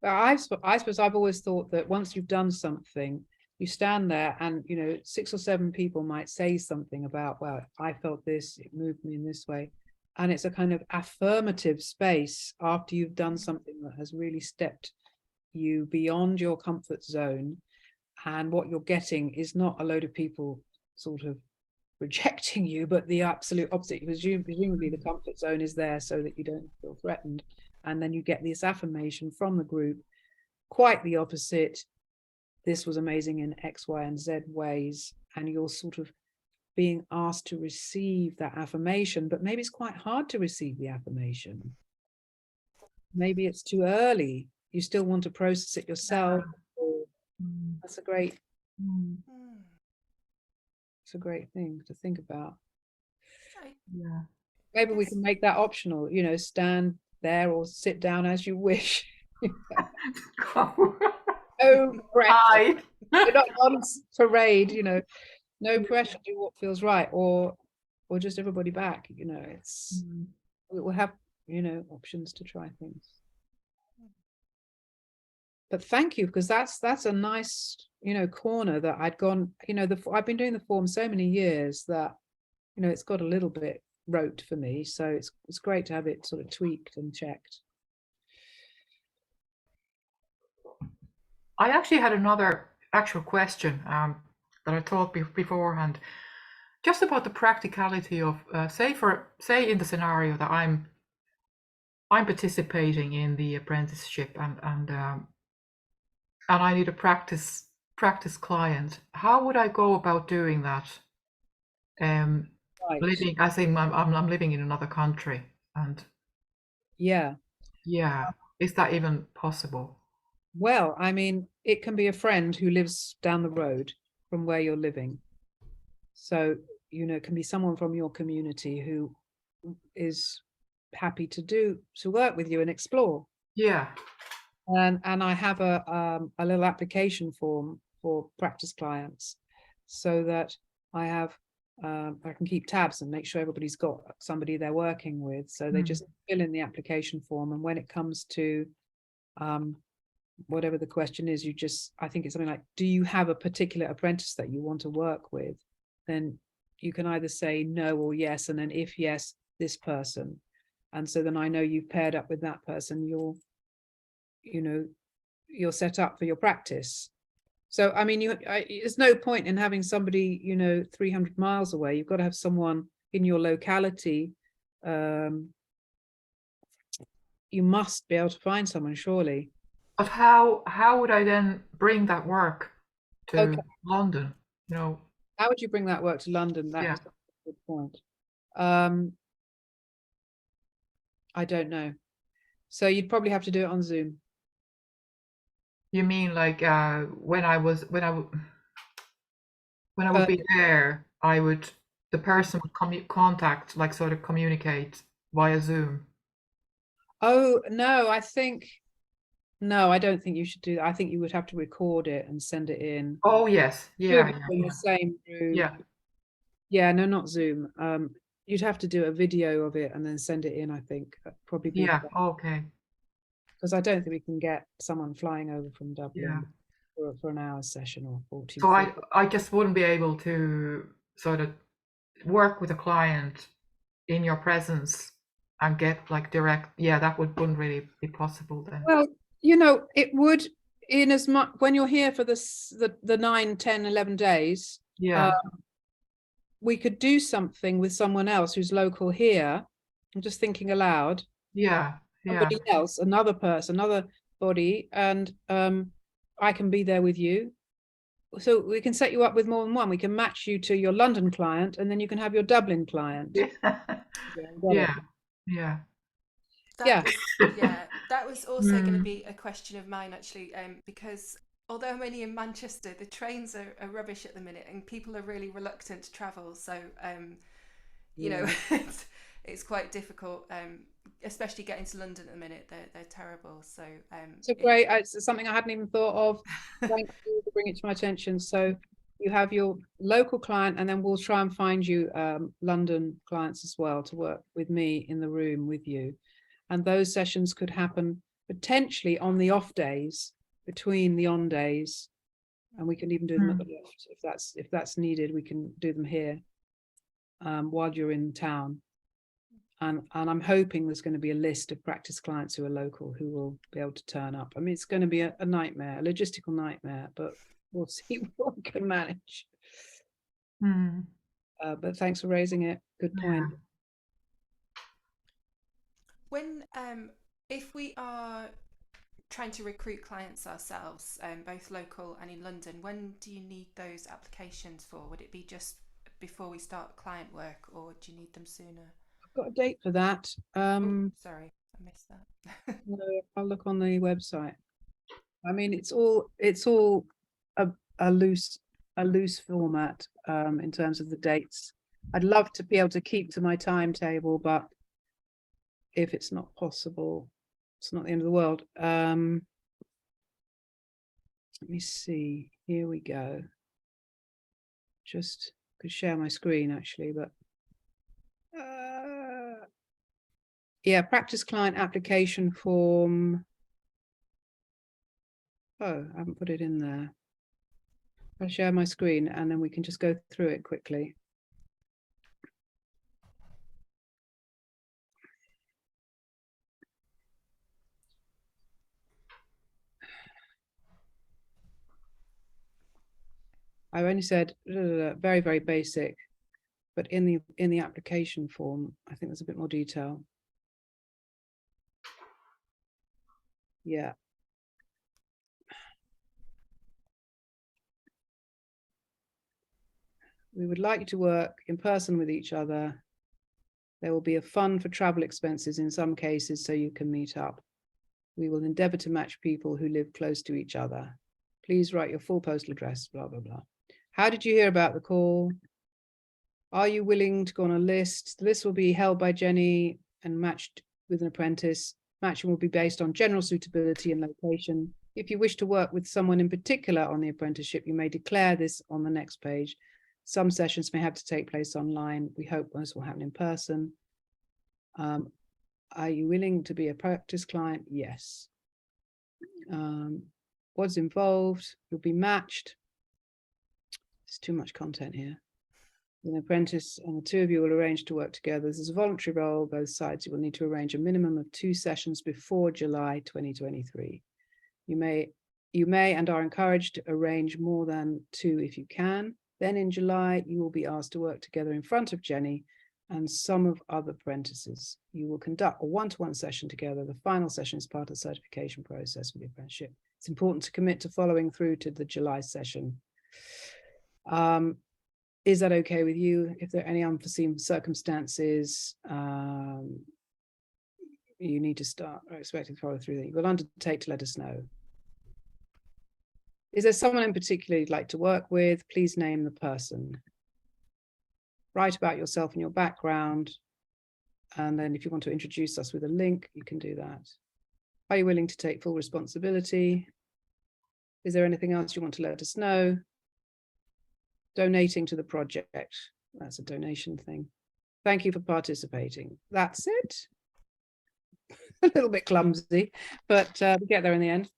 But I suppose I've always thought that once you've done something, you stand there and, you know, 6 or 7 people might say something about, well, I felt this, it moved me in this way. And it's a kind of affirmative space after you've done something that has really stepped you beyond your comfort zone. And what you're getting is not a load of people sort of rejecting you, but the absolute opposite. Presumably the comfort zone is there so that you don't feel threatened. And then you get this affirmation from the group, quite the opposite. This was amazing in X, Y, and Z ways. And you're sort of being asked to receive that affirmation, but maybe it's quite hard to receive the affirmation. Maybe it's too early. You still want to process it yourself. That's a great, it's a great thing to think about. Yeah. Maybe we can make that optional, you know, stand there or sit down as you wish. No pressure. You're not on parade, you know, no pressure, do what feels right, or just everybody back, you know. It's we'll have, you know, options to try things. But thank you, because that's a nice, you know, corner that I'd gone, you know, I've been doing the form so many years that, you know, it's got a little bit rote for me, so it's great to have it sort of tweaked and checked. I actually had another actual question that I thought beforehand, just about the practicality of say in the scenario that I'm participating in the apprenticeship and I need a practice client. How would I go about doing that? Right. Living, I think I'm living in another country, and yeah, is that even possible? Well, I mean, it can be a friend who lives down the road from where you're living. So, you know, it can be someone from your community who is happy to work with you and explore. Yeah. And I have a little application form for practice clients, so that I have I can keep tabs and make sure everybody's got somebody they're working with. So they just fill in the application form, and when it comes to whatever the question is, I think it's something like, do you have a particular apprentice that you want to work with? Then you can either say no or yes, and then if yes, this person. And so then I know you've paired up with that person, you're set up for your practice. So, I mean, there's no point in having somebody, 300 miles away. You've got to have someone in your locality. You must be able to find someone, surely. But how would I then bring that work to London? How would you bring that work to London? That's a good point. I don't know. So you'd probably have to do it on Zoom. You mean like when I when I would be there, the person would contact, like sort of communicate via Zoom. Oh, no, no, I don't think you should do that. I think you would have to record it and send it in. Oh yes, Two of yeah, you in the same room. yeah. Yeah, no, not Zoom. You'd have to do a video of it and then send it in, I think. That'd probably be Yeah, okay. because I don't think we can get someone flying over from Yeah. Dublin for an hour session or 40. So I just wouldn't be able to sort of work with a client in your presence and get like direct, yeah, that wouldn't really be possible then. Well, it would, in as much when you're here for the 9, 10, 11 days, Yeah, we could do something with someone else who's local here. I'm just thinking aloud. yeah, Somebody else, another person, another body, and I can be there with you. So we can set you up with more than one. We can match you to your London client, and then you can have your Dublin client. yeah, yeah. Yeah. That was also going to be a question of mine, actually, because although I'm only in Manchester, the trains are rubbish at the minute, and people are really reluctant to travel. So, you know, it's quite difficult, especially getting to London at the minute. They're terrible. So, great. It's something I hadn't even thought of. Thank you for bringing it to my attention. So you have your local client, and then we'll try and find you London clients as well to work with me in the room with you. And those sessions could happen potentially on the off days, between the on days, and we can even do them at the loft if that's needed. We can do them here while you're in town. And I'm hoping there's going to be a list of practice clients who are local who will be able to turn up. I mean, it's going to be a nightmare, a logistical nightmare, but we'll see what we can manage. But thanks for raising it. Good point. When if we are trying to recruit clients ourselves, both local and in London, when do you need those applications for? Would it be just before we start client work, or do you need them sooner? I've got a date for that. Sorry, I missed that. No, I'll look on the website. I mean, it's all a loose format in terms of the dates. I'd love to be able to keep to my timetable, but if it's not possible, it's not the end of the world. Let me see. Here we go. Just could share my screen actually, but yeah, practice client application form. Oh, I haven't put it in there. I'll share my screen and then we can just go through it quickly. I've only said very, very basic, but in the application form, I think there's a bit more detail. Yeah. We would like you to work in person with each other. There will be a fund for travel expenses in some cases so you can meet up. We will endeavor to match people who live close to each other. Please write your full postal address, blah, blah, blah. How did you hear about the call? Are you willing to go on a list? The list will be held by Jenny and matched with an apprentice. Matching will be based on general suitability and location. If you wish to work with someone in particular on the apprenticeship, you may declare this on the next page. Some sessions may have to take place online. We hope most will happen in person. Are you willing to be a practice client? Yes. What's involved? You'll be matched. There's too much content here. An apprentice and the two of you will arrange to work together. This is a voluntary role. Both sides, you will need to arrange a minimum of 2 sessions before July 2023. You may and are encouraged to arrange more than 2 if you can. Then in July, you will be asked to work together in front of Jenny and some of other apprentices. You will conduct a one-to-one session together. The final session is part of the certification process with the apprenticeship. It's important to commit to following through to the July session. Is that okay with you? If there are any unforeseen circumstances, you need to start or expecting to follow through that you will undertake to let us know. Is there someone in particular you'd like to work with? Please name the person. Write about yourself and your background. And then if you want to introduce us with a link, you can do that. Are you willing to take full responsibility? Is there anything else you want to let us know? Donating to the project. That's a donation thing. Thank you for participating. That's it. A little bit clumsy, but we get there in the end.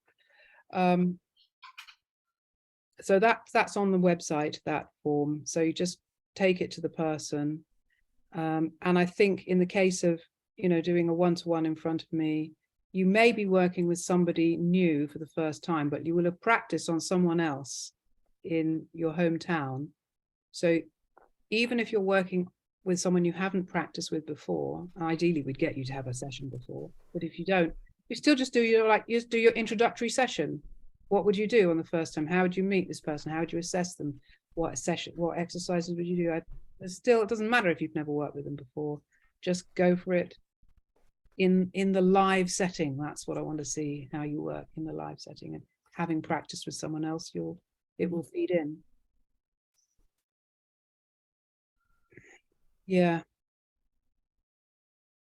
So that's on the website, that form. So you just take it to the person. And I think in the case of, doing a one-to-one in front of me, you may be working with somebody new for the first time, but you will have practiced on someone else in your hometown. So even if you're working with someone you haven't practiced with before, ideally we'd get you to have a session before, but if you don't, you still just do your introductory session. What would you do on the first time? How would you meet this person? How would you assess them? What exercises would you do? It doesn't matter if you've never worked with them before. Just go for it in the live setting. That's what I want to see, how you work in the live setting. And having practiced with someone else, it will feed in. Yeah.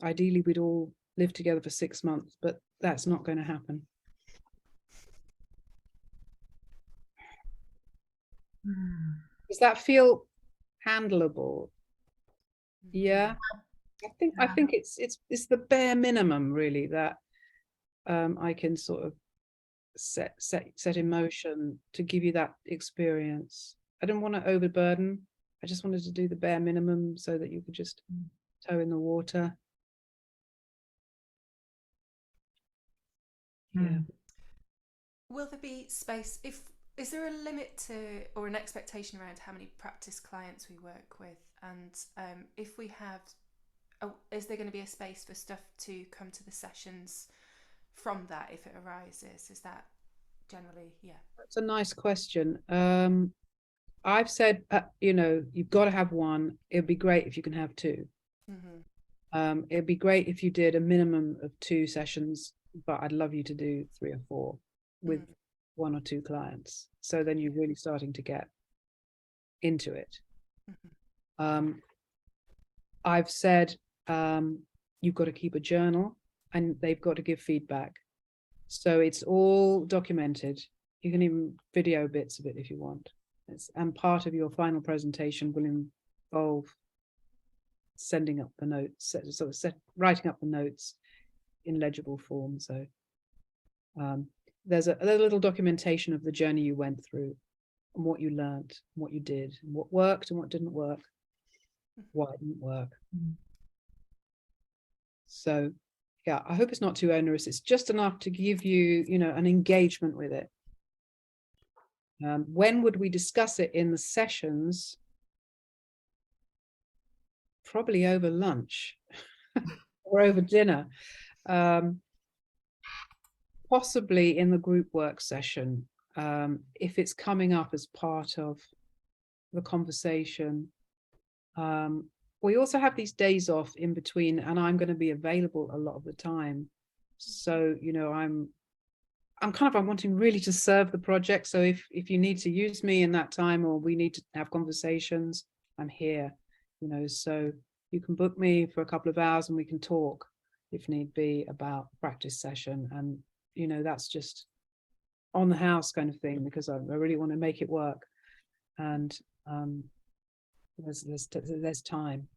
Ideally, we'd all live together for 6 months, but that's not going to happen. Does that feel handleable? Yeah. I think it's the bare minimum really that I can sort of set in motion to give you that experience. I didn't want to overburden. I just wanted to do the bare minimum so that you could just toe in the water. Yeah. Will there be space? Is there a limit to, or an expectation around how many practice clients we work with? And if we have, is there going to be a space for stuff to come to the sessions from that if it arises? Is that generally, yeah? That's a nice question. I've said, you've got to have one. It'd be great if you can have two. Mm-hmm. It'd be great if you did a minimum of 2 sessions, but I'd love you to do 3 or 4 with 1 or 2 clients. So then you're really starting to get into it. Mm-hmm. I've said you've got to keep a journal and they've got to give feedback. So it's all documented. You can even video bits of it if you want. And part of your final presentation will involve sending up the notes, writing up the notes in legible form. So there's a little documentation of the journey you went through and what you learned, what you did, and what worked and what didn't work, why it didn't work. So yeah, I hope it's not too onerous. It's just enough to give you, an engagement with it. When would we discuss it in the sessions? Probably over lunch or over dinner. Possibly in the group work session, if it's coming up as part of the conversation. We also have these days off in between, and I'm going to be available a lot of the time. So, I'm wanting really to serve the project. So if you need to use me in that time, or we need to have conversations, I'm here, so you can book me for a couple of hours and we can talk if need be about practice session. And, that's just on the house kind of thing, because I really want to make it work. And there's time.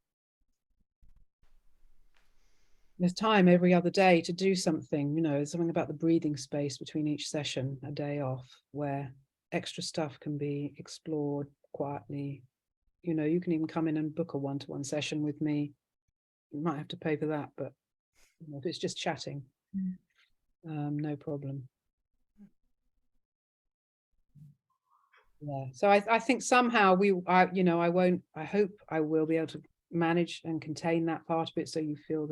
There's time every other day to do something, something about the breathing space between each session, a day off, where extra stuff can be explored quietly. You can even come in and book a one-to-one session with me. You might have to pay for that, but if it's just chatting, no problem. Yeah, so I think somehow I hope I will be able to manage and contain that part of it, so you feel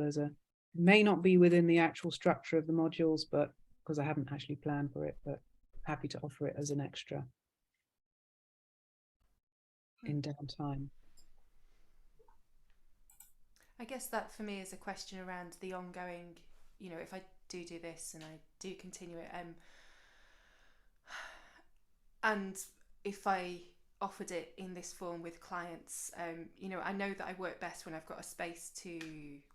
may not be within the actual structure of the modules, but because I haven't actually planned for it, but happy to offer it as an extra in downtime. I guess that for me is a question around the ongoing, if I do this and I do continue it, and if I offered it in this form with clients, you know, I know that I work best when I've got a space to,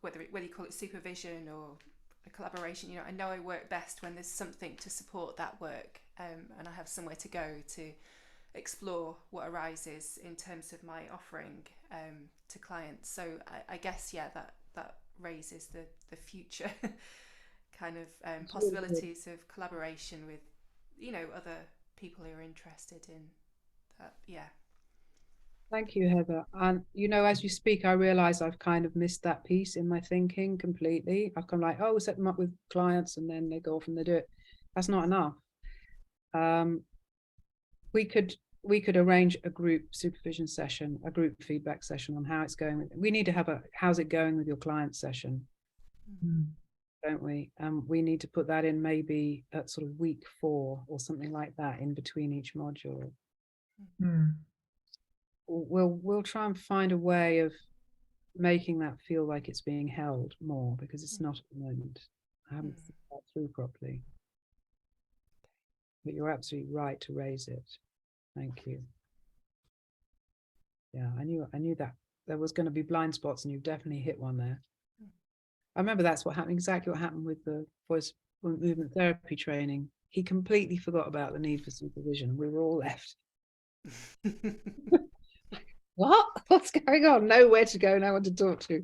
whether you call it supervision or a collaboration, you know, I know I work best when there's something to support that work, and I have somewhere to go to explore what arises in terms of my offering to clients. So I guess, yeah, that raises the future kind of It's really good. possibilities of collaboration with, you know, other people who are interested in that. Yeah. Thank you, Heather. And you know, as you speak, I realize I've kind of missed that piece in my thinking completely. I've come like, oh, we'll set them up with clients and then they go off and they do it. That's not enough. We could arrange a group supervision session, a group feedback session on how it's going. We need to have a how's it going with your client session, don't we? We need to put that in maybe at sort of week 4 or something like that, in between each module. We'll try and find a way of making that feel like it's being held more, because it's not at the moment. I haven't thought that through properly. But you're absolutely right to raise it. Thank you. Yeah, I knew that there was going to be blind spots, and you've definitely hit one there. I remember that's what happened, exactly what happened with the voice movement therapy training. He completely forgot about the need for supervision. We were all left. What's going on? Nowhere to go, no one to talk to.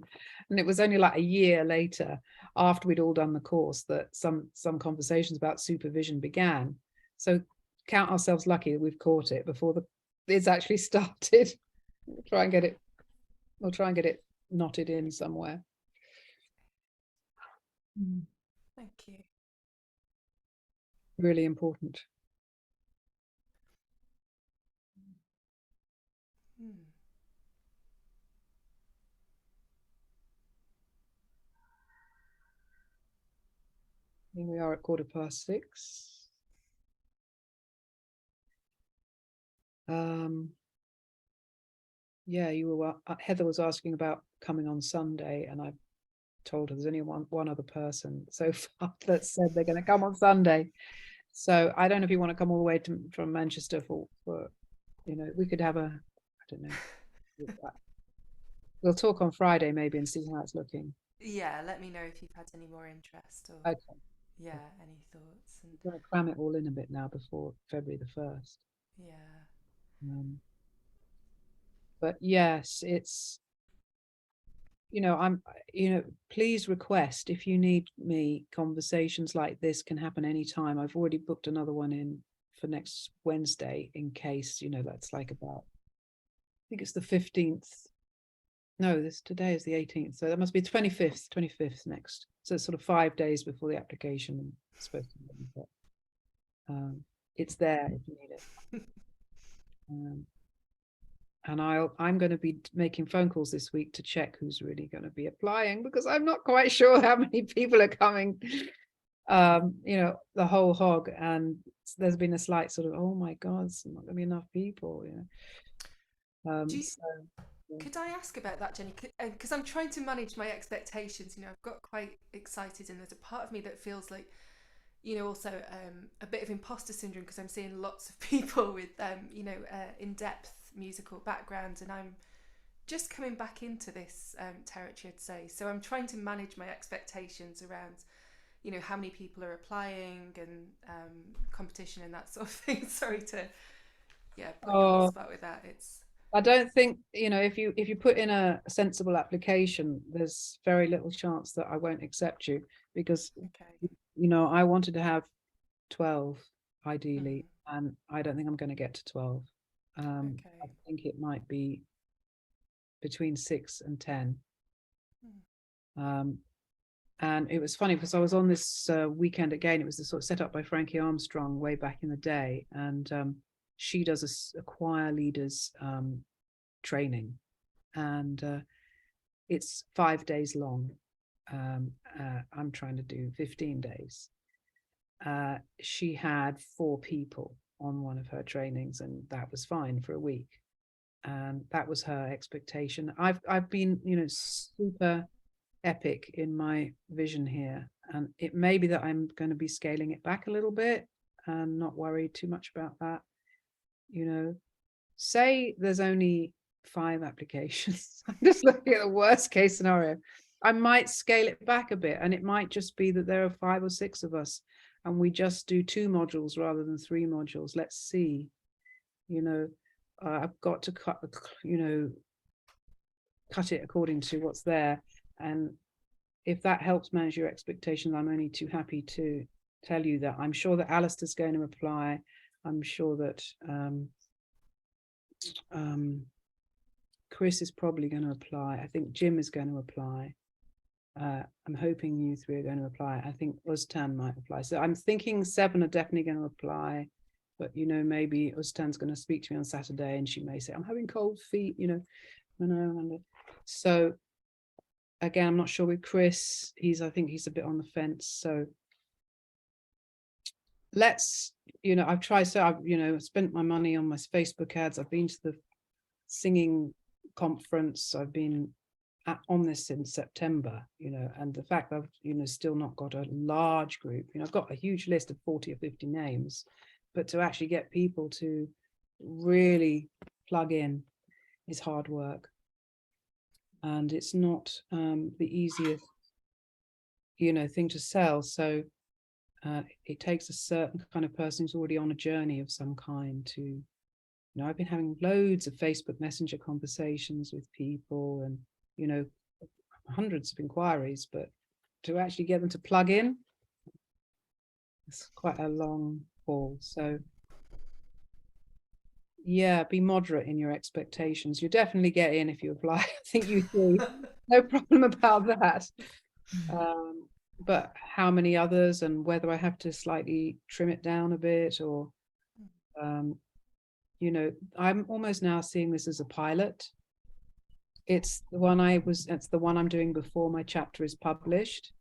And it was only like a year later, after we'd all done the course, that some conversations about supervision began. So count ourselves lucky that we've caught it before it's actually started. We'll try and get it knotted in somewhere. Thank you. Really important. Here we are at 6:15. Yeah, Heather was asking about coming on Sunday, and I told her there's only one other person so far that said they're going to come on Sunday. So I don't know if you want to come all the way from Manchester for you know, we could have I don't know. We'll talk on Friday maybe and see how it's looking. Yeah, let me know if you've had any more interest or Okay. Yeah, any thoughts? And we're going to cram it all in a bit now before February the 1st. Yeah. But yes, it's, you know, please request, if you need me, conversations like this can happen anytime. I've already booked another one in for next Wednesday, in case, you know, that's like about, I think it's the 15th. No, today is the 18th. So that must be 25th next. So it's sort of 5 days before the application is supposed to be. But it's there if you need it. And I'm going to be making phone calls this week to check who's really going to be applying, because I'm not quite sure how many people are coming, you know, the whole hog. And there's been a slight sort of, oh my God, there's not going to be enough people, you know. Could I ask about that, Jenny? Because I'm trying to manage my expectations. You know, I've got quite excited, and there's a part of me that feels like, you know, also a bit of imposter syndrome, because I'm seeing lots of people with, you know, in-depth musical backgrounds, and I'm just coming back into this territory, I'd say. So I'm trying to manage my expectations around, you know, how many people are applying and competition and that sort of thing. Sorry to, yeah, put you on the spot with that. I don't think, you know, if you put in a sensible application, there's very little chance that I won't accept you, because, you know, I wanted to have 12 ideally, and I don't think I'm going to get to 12. I think it might be between 6 and 10. And it was funny because I was on this weekend again. It was the sort of set up by Frankie Armstrong way back in the day, and she does a choir leaders training, and it's 5 days long. I'm trying to do 15 days. She had 4 people on one of her trainings, and that was fine for a week, and that was her expectation. I've been, you know, super epic in my vision here, and it may be that I'm going to be scaling it back a little bit and not worry too much about that. you know, say there's only 5 applications. I'm just looking at the worst case scenario. I might scale it back a bit, and it might just be that there are 5 or 6 of us and we just do 2 modules rather than 3 modules. Let's see, you know, I've got to cut, you know, cut it according to what's there. And if that helps manage your expectations, I'm only too happy to tell you that. I'm sure that Alistair's going to apply. I'm sure that Chris is probably going to apply. I think Jim is going to apply. I'm hoping you 3 are going to apply. I think Ustan might apply. So I'm thinking 7 are definitely going to apply. But, you know, maybe Ustan's going to speak to me on Saturday and she may say, I'm having cold feet, you know. So again, I'm not sure with Chris. I think he's a bit on the fence. So let's, you know, I've tried, so I've, you know, spent my money on my Facebook ads. I've been to the singing conference. I've been on this in September, you know, and the fact that I've, you know, still not got a large group, you know, I've got a huge list of 40 or 50 names, but to actually get people to really plug in is hard work. And it's not the easiest, you know, thing to sell. So it takes a certain kind of person who's already on a journey of some kind to, you know, I've been having loads of Facebook Messenger conversations with people and, you know, hundreds of inquiries, but to actually get them to plug in, it's quite a long haul. So yeah, be moderate in your expectations. You definitely get in if you apply. I think you do. No problem about that. But how many others and whether I have to slightly trim it down a bit or, you know, I'm almost now seeing this as a pilot. It's the one it's the one I'm doing before my chapter is published.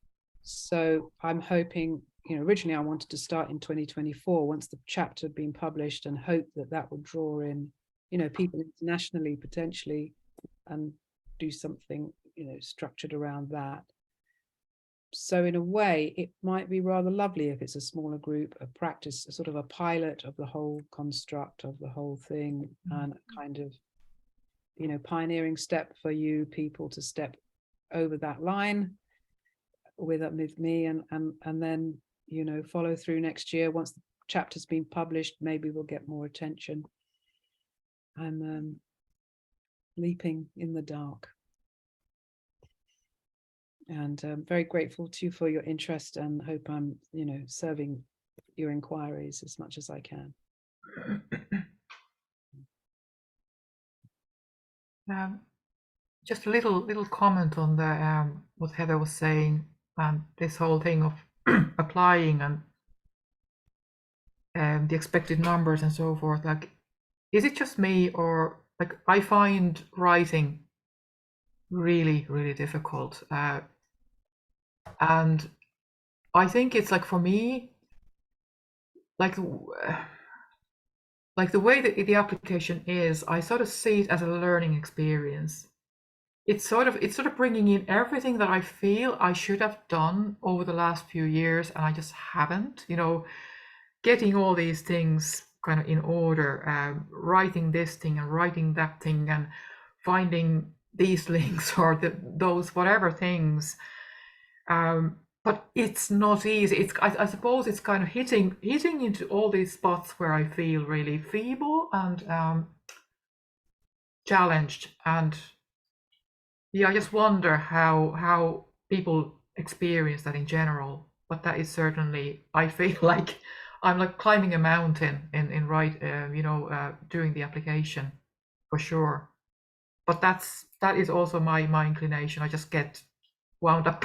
So I'm hoping, you know, originally I wanted to start in 2024 once the chapter had been published and hope that that would draw in, you know, people internationally potentially and do something, you know, structured around that. So in a way, it might be rather lovely if it's a smaller group, a practice, sort of a pilot of the whole construct of the whole thing, and a kind of, you know, pioneering step for you people to step over that line with me and then, you know, follow through next year. Once the chapter's been published, maybe we'll get more attention. I'm leaping in the dark. And I'm very grateful to you for your interest and hope I'm, you know, serving your inquiries as much as I can. Just a little comment on the what Heather was saying and this whole thing of applying and the expected numbers and so forth. Like, is it just me, or like I find writing really, really difficult, and I think it's like for me, like the way that the application is, I sort of see it as a learning experience. It's sort of bringing in everything that I feel I should have done over the last few years, and I just haven't, you know, getting all these things kind of in order, writing this thing and writing that thing and finding these links or those whatever things. But it's not easy. It's I suppose it's kind of hitting into all these spots where I feel really feeble and challenged. And yeah, I just wonder how people experience that in general. But that is certainly, I feel like I'm like climbing a mountain in doing the application for sure. But that is also my inclination. I just get wound up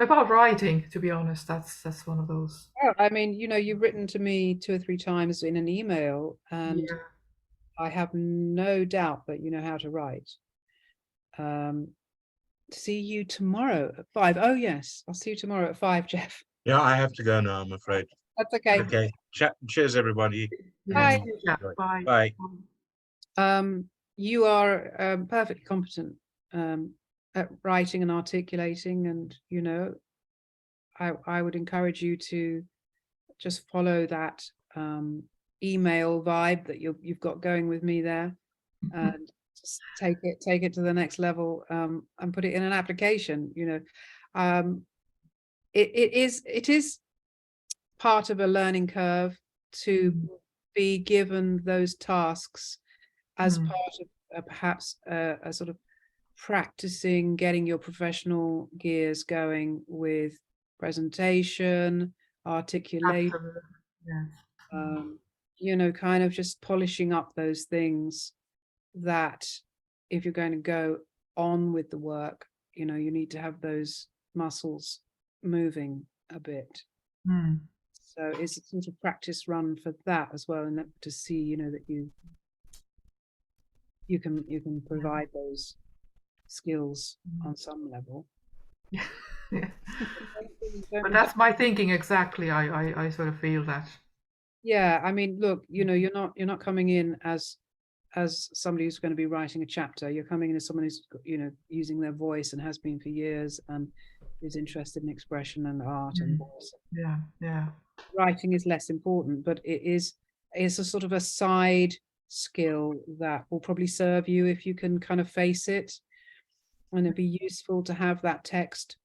about writing, to be honest. That's one of those. Well, I mean, you know, you've written to me 2 or 3 times in an email, and yeah. I have no doubt that you know how to write. See you tomorrow at 5. Oh yes, I'll see you tomorrow at 5, Jeff. Yeah, I have to go now, I'm afraid. That's okay. Okay. Cheers, everybody. Bye. Bye. Bye. You are perfectly competent at writing and articulating, and you know, I would encourage you to just follow that email vibe that you've got going with me there, and just take it to the next level, and put it in an application. It is part of a learning curve to be given those tasks as part of perhaps a sort of practicing getting your professional gears going with presentation, articulation, kind of just polishing up those things that if you're going to go on with the work, you need to have those muscles moving a bit. So it's a sort of practice run for that as well, and to see, that you can provide those skills on some level. Yeah. But that's my thinking exactly. I sort of feel that. Yeah, I mean, look, you're not coming in as somebody who's going to be writing a chapter. You're coming in as someone who's using their voice and has been for years, and is interested in expression and art and voice. Yeah. Writing is less important, but it's a sort of a side skill that will probably serve you if you can kind of face it, and it'd be useful to have that text,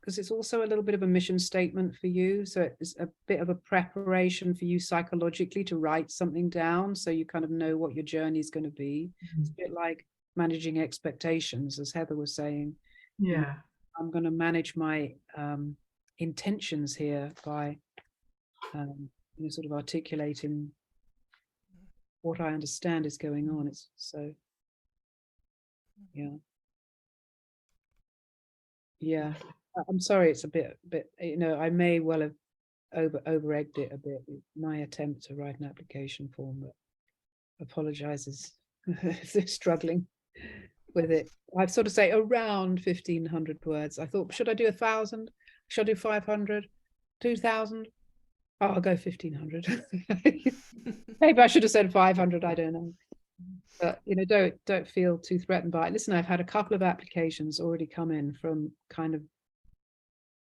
because it's also a little bit of a mission statement for you. So it's a bit of a preparation for you psychologically to write something down, so you kind of know what your journey is going to be. It's a bit like managing expectations, as Heather was saying. Yeah. I'm going to manage my intentions here by sort of articulating what I understand is going on. It's so, yeah. I'm sorry, it's a bit, I may well have over-egged it a bit with my attempt to write an application form, but apologizes if they're struggling with it. I'd sort of say around 1,500 words. I thought, should I do 1,000? Should I do 500? 2,000? Oh, I'll go 1,500. Maybe I should have said 500. I don't know. But don't feel too threatened by it. Listen, I've had a couple of applications already come in from kind of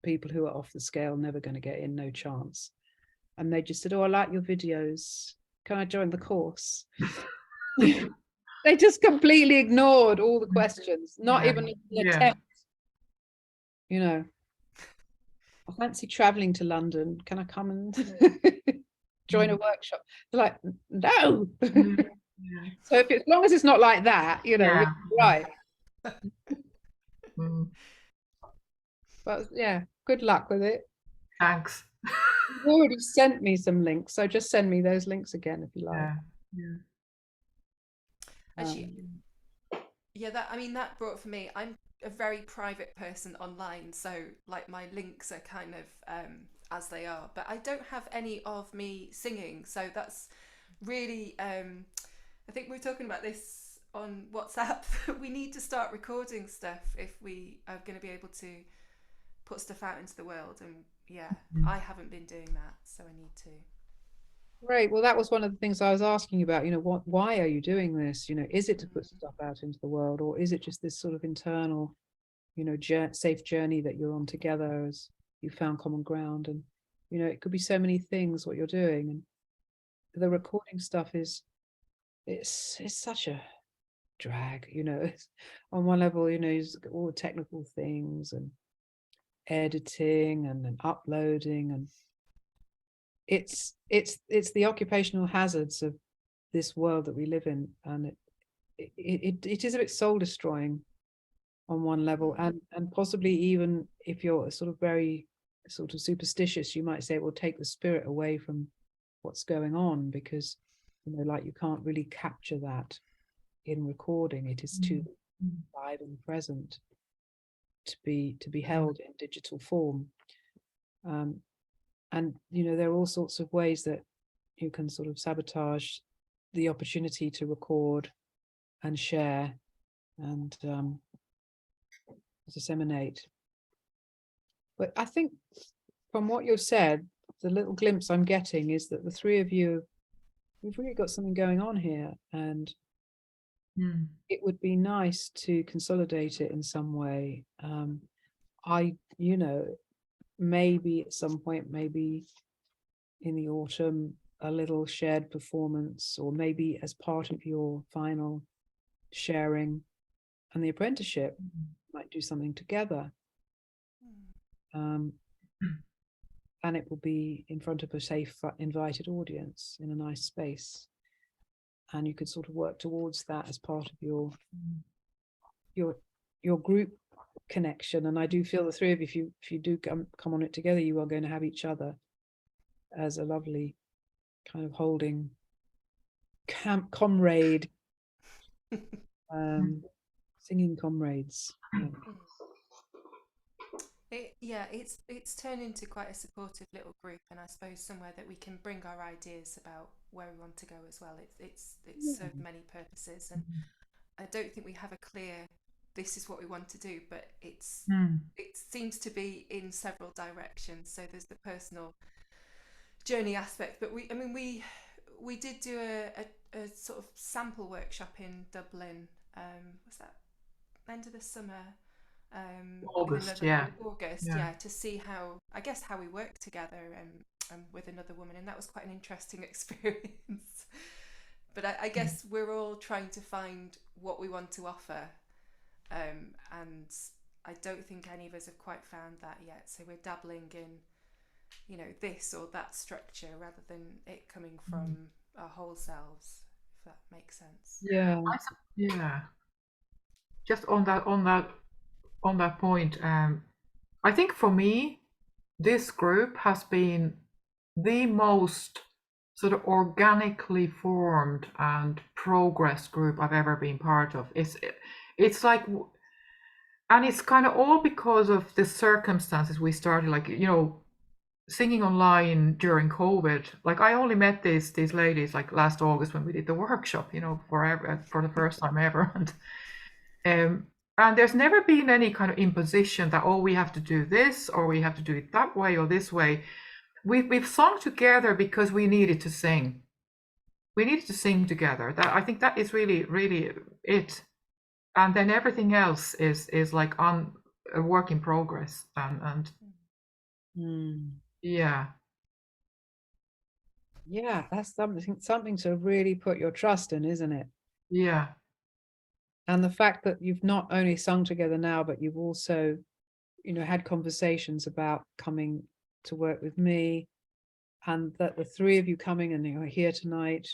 people who are off the scale, never going to get in, no chance. And they just said, oh, I like your videos. Can I join the course? They just completely ignored all the questions, not even an attempt. I fancy traveling to London. Can I come and join a workshop? They're like, no. So as long as it's not like that, you're right. But yeah, good luck with it. Thanks. You've already sent me some links, so just send me those links again if you like. Actually, that brought for me, I'm a very private person online, so like my links are kind of as they are, but I don't have any of me singing, so that's really I think we were talking about this on WhatsApp. We need to start recording stuff if we are going to be able to put stuff out into the world, and I haven't been doing that, so I need to. Right. Well, that was one of the things I was asking about. Why are you doing this? Is it to put stuff out into the world, or is it just this sort of internal, safe journey that you're on together as you found common ground? And it could be so many things what you're doing. And the recording stuff it's such a drag. On one level, all the technical things and editing and then uploading, and it's the occupational hazards of this world that we live in, and it is a bit soul destroying on one level, and possibly even if you're sort of very sort of superstitious, you might say it will take the spirit away from what's going on, because like you can't really capture that in recording. It is too live and present to be held in digital form. And there are all sorts of ways that you can sort of sabotage the opportunity to record and share and disseminate. But I think from what you've said, the little glimpse I'm getting is that the three of you, we've really got something going on here, and it would be nice to consolidate it in some way. Maybe at some point, maybe in the autumn, a little shared performance, or maybe as part of your final sharing and the apprenticeship, might do something together. And it will be in front of a safe, invited audience in a nice space. And you could sort of work towards that as part of your group connection. And I do feel the three of you, if you do come on it together, you are going to have each other as a lovely kind of holding comrade, singing comrades. It's turned into quite a supportive little group, and I suppose somewhere that we can bring our ideas about where we want to go as well. It's served many purposes, and I don't think we have a clear this is what we want to do, but it seems to be in several directions. So there's the personal journey aspect, but we did do a sort of sample workshop in Dublin. Was that end of the summer? August, to see how we work together with another woman, and that was quite an interesting experience. But I guess we're all trying to find what we want to offer, and I don't think any of us have quite found that yet. So we're dabbling in, this or that structure rather than it coming from our whole selves, if that makes sense. Just on that point, I think for me, this group has been the most sort of organically formed and progress group I've ever been part of. It's like, and it's kind of all because of the circumstances we started, like, singing online during COVID. Like, I only met these ladies like last August when we did the workshop, for the first time ever. And there's never been any kind of imposition that, we have to do this, or we have to do it that way or this way. We've sung together because we needed to sing. We needed to sing together. I think that is really, really it. And then everything else is like on a work in progress. Yeah, that's something to really put your trust in, isn't it? Yeah. And the fact that you've not only sung together now, but you've also, had conversations about coming to work with me, and that the three of you coming and you're here tonight,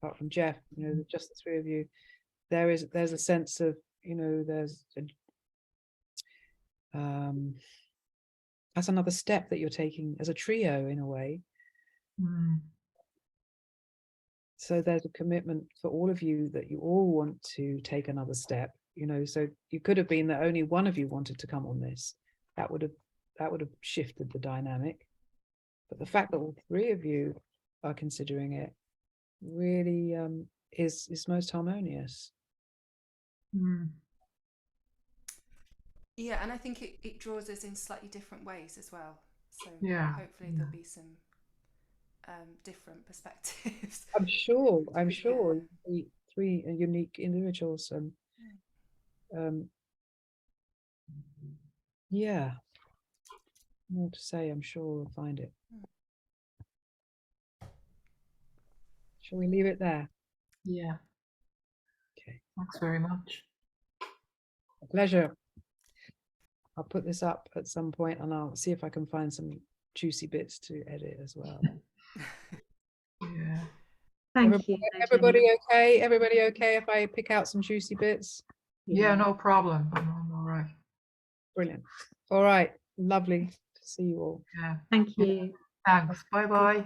apart from Jeff, just the three of you, there's a sense of, that's another step that you're taking as a trio in a way. So there's a commitment for all of you that you all want to take another step, so you could have been that only one of you wanted to come on this. That would have shifted the dynamic. But the fact that all three of you are considering it really is most harmonious. Yeah, and I think it draws us in slightly different ways as well. So hopefully there'll be some different perspectives. I'm sure three unique individuals, more to say. I'm sure we'll find it. Shall we leave it there? Yeah. Okay. Thanks very much. A pleasure. I'll put this up at some point, and I'll see if I can find some juicy bits to edit as well. Yeah. Thank you. Everybody okay? Everybody okay if I pick out some juicy bits? Yeah, no problem. I'm all right. Brilliant. All right. Lovely to see you all. Yeah. Thank you. Thanks. Bye-bye.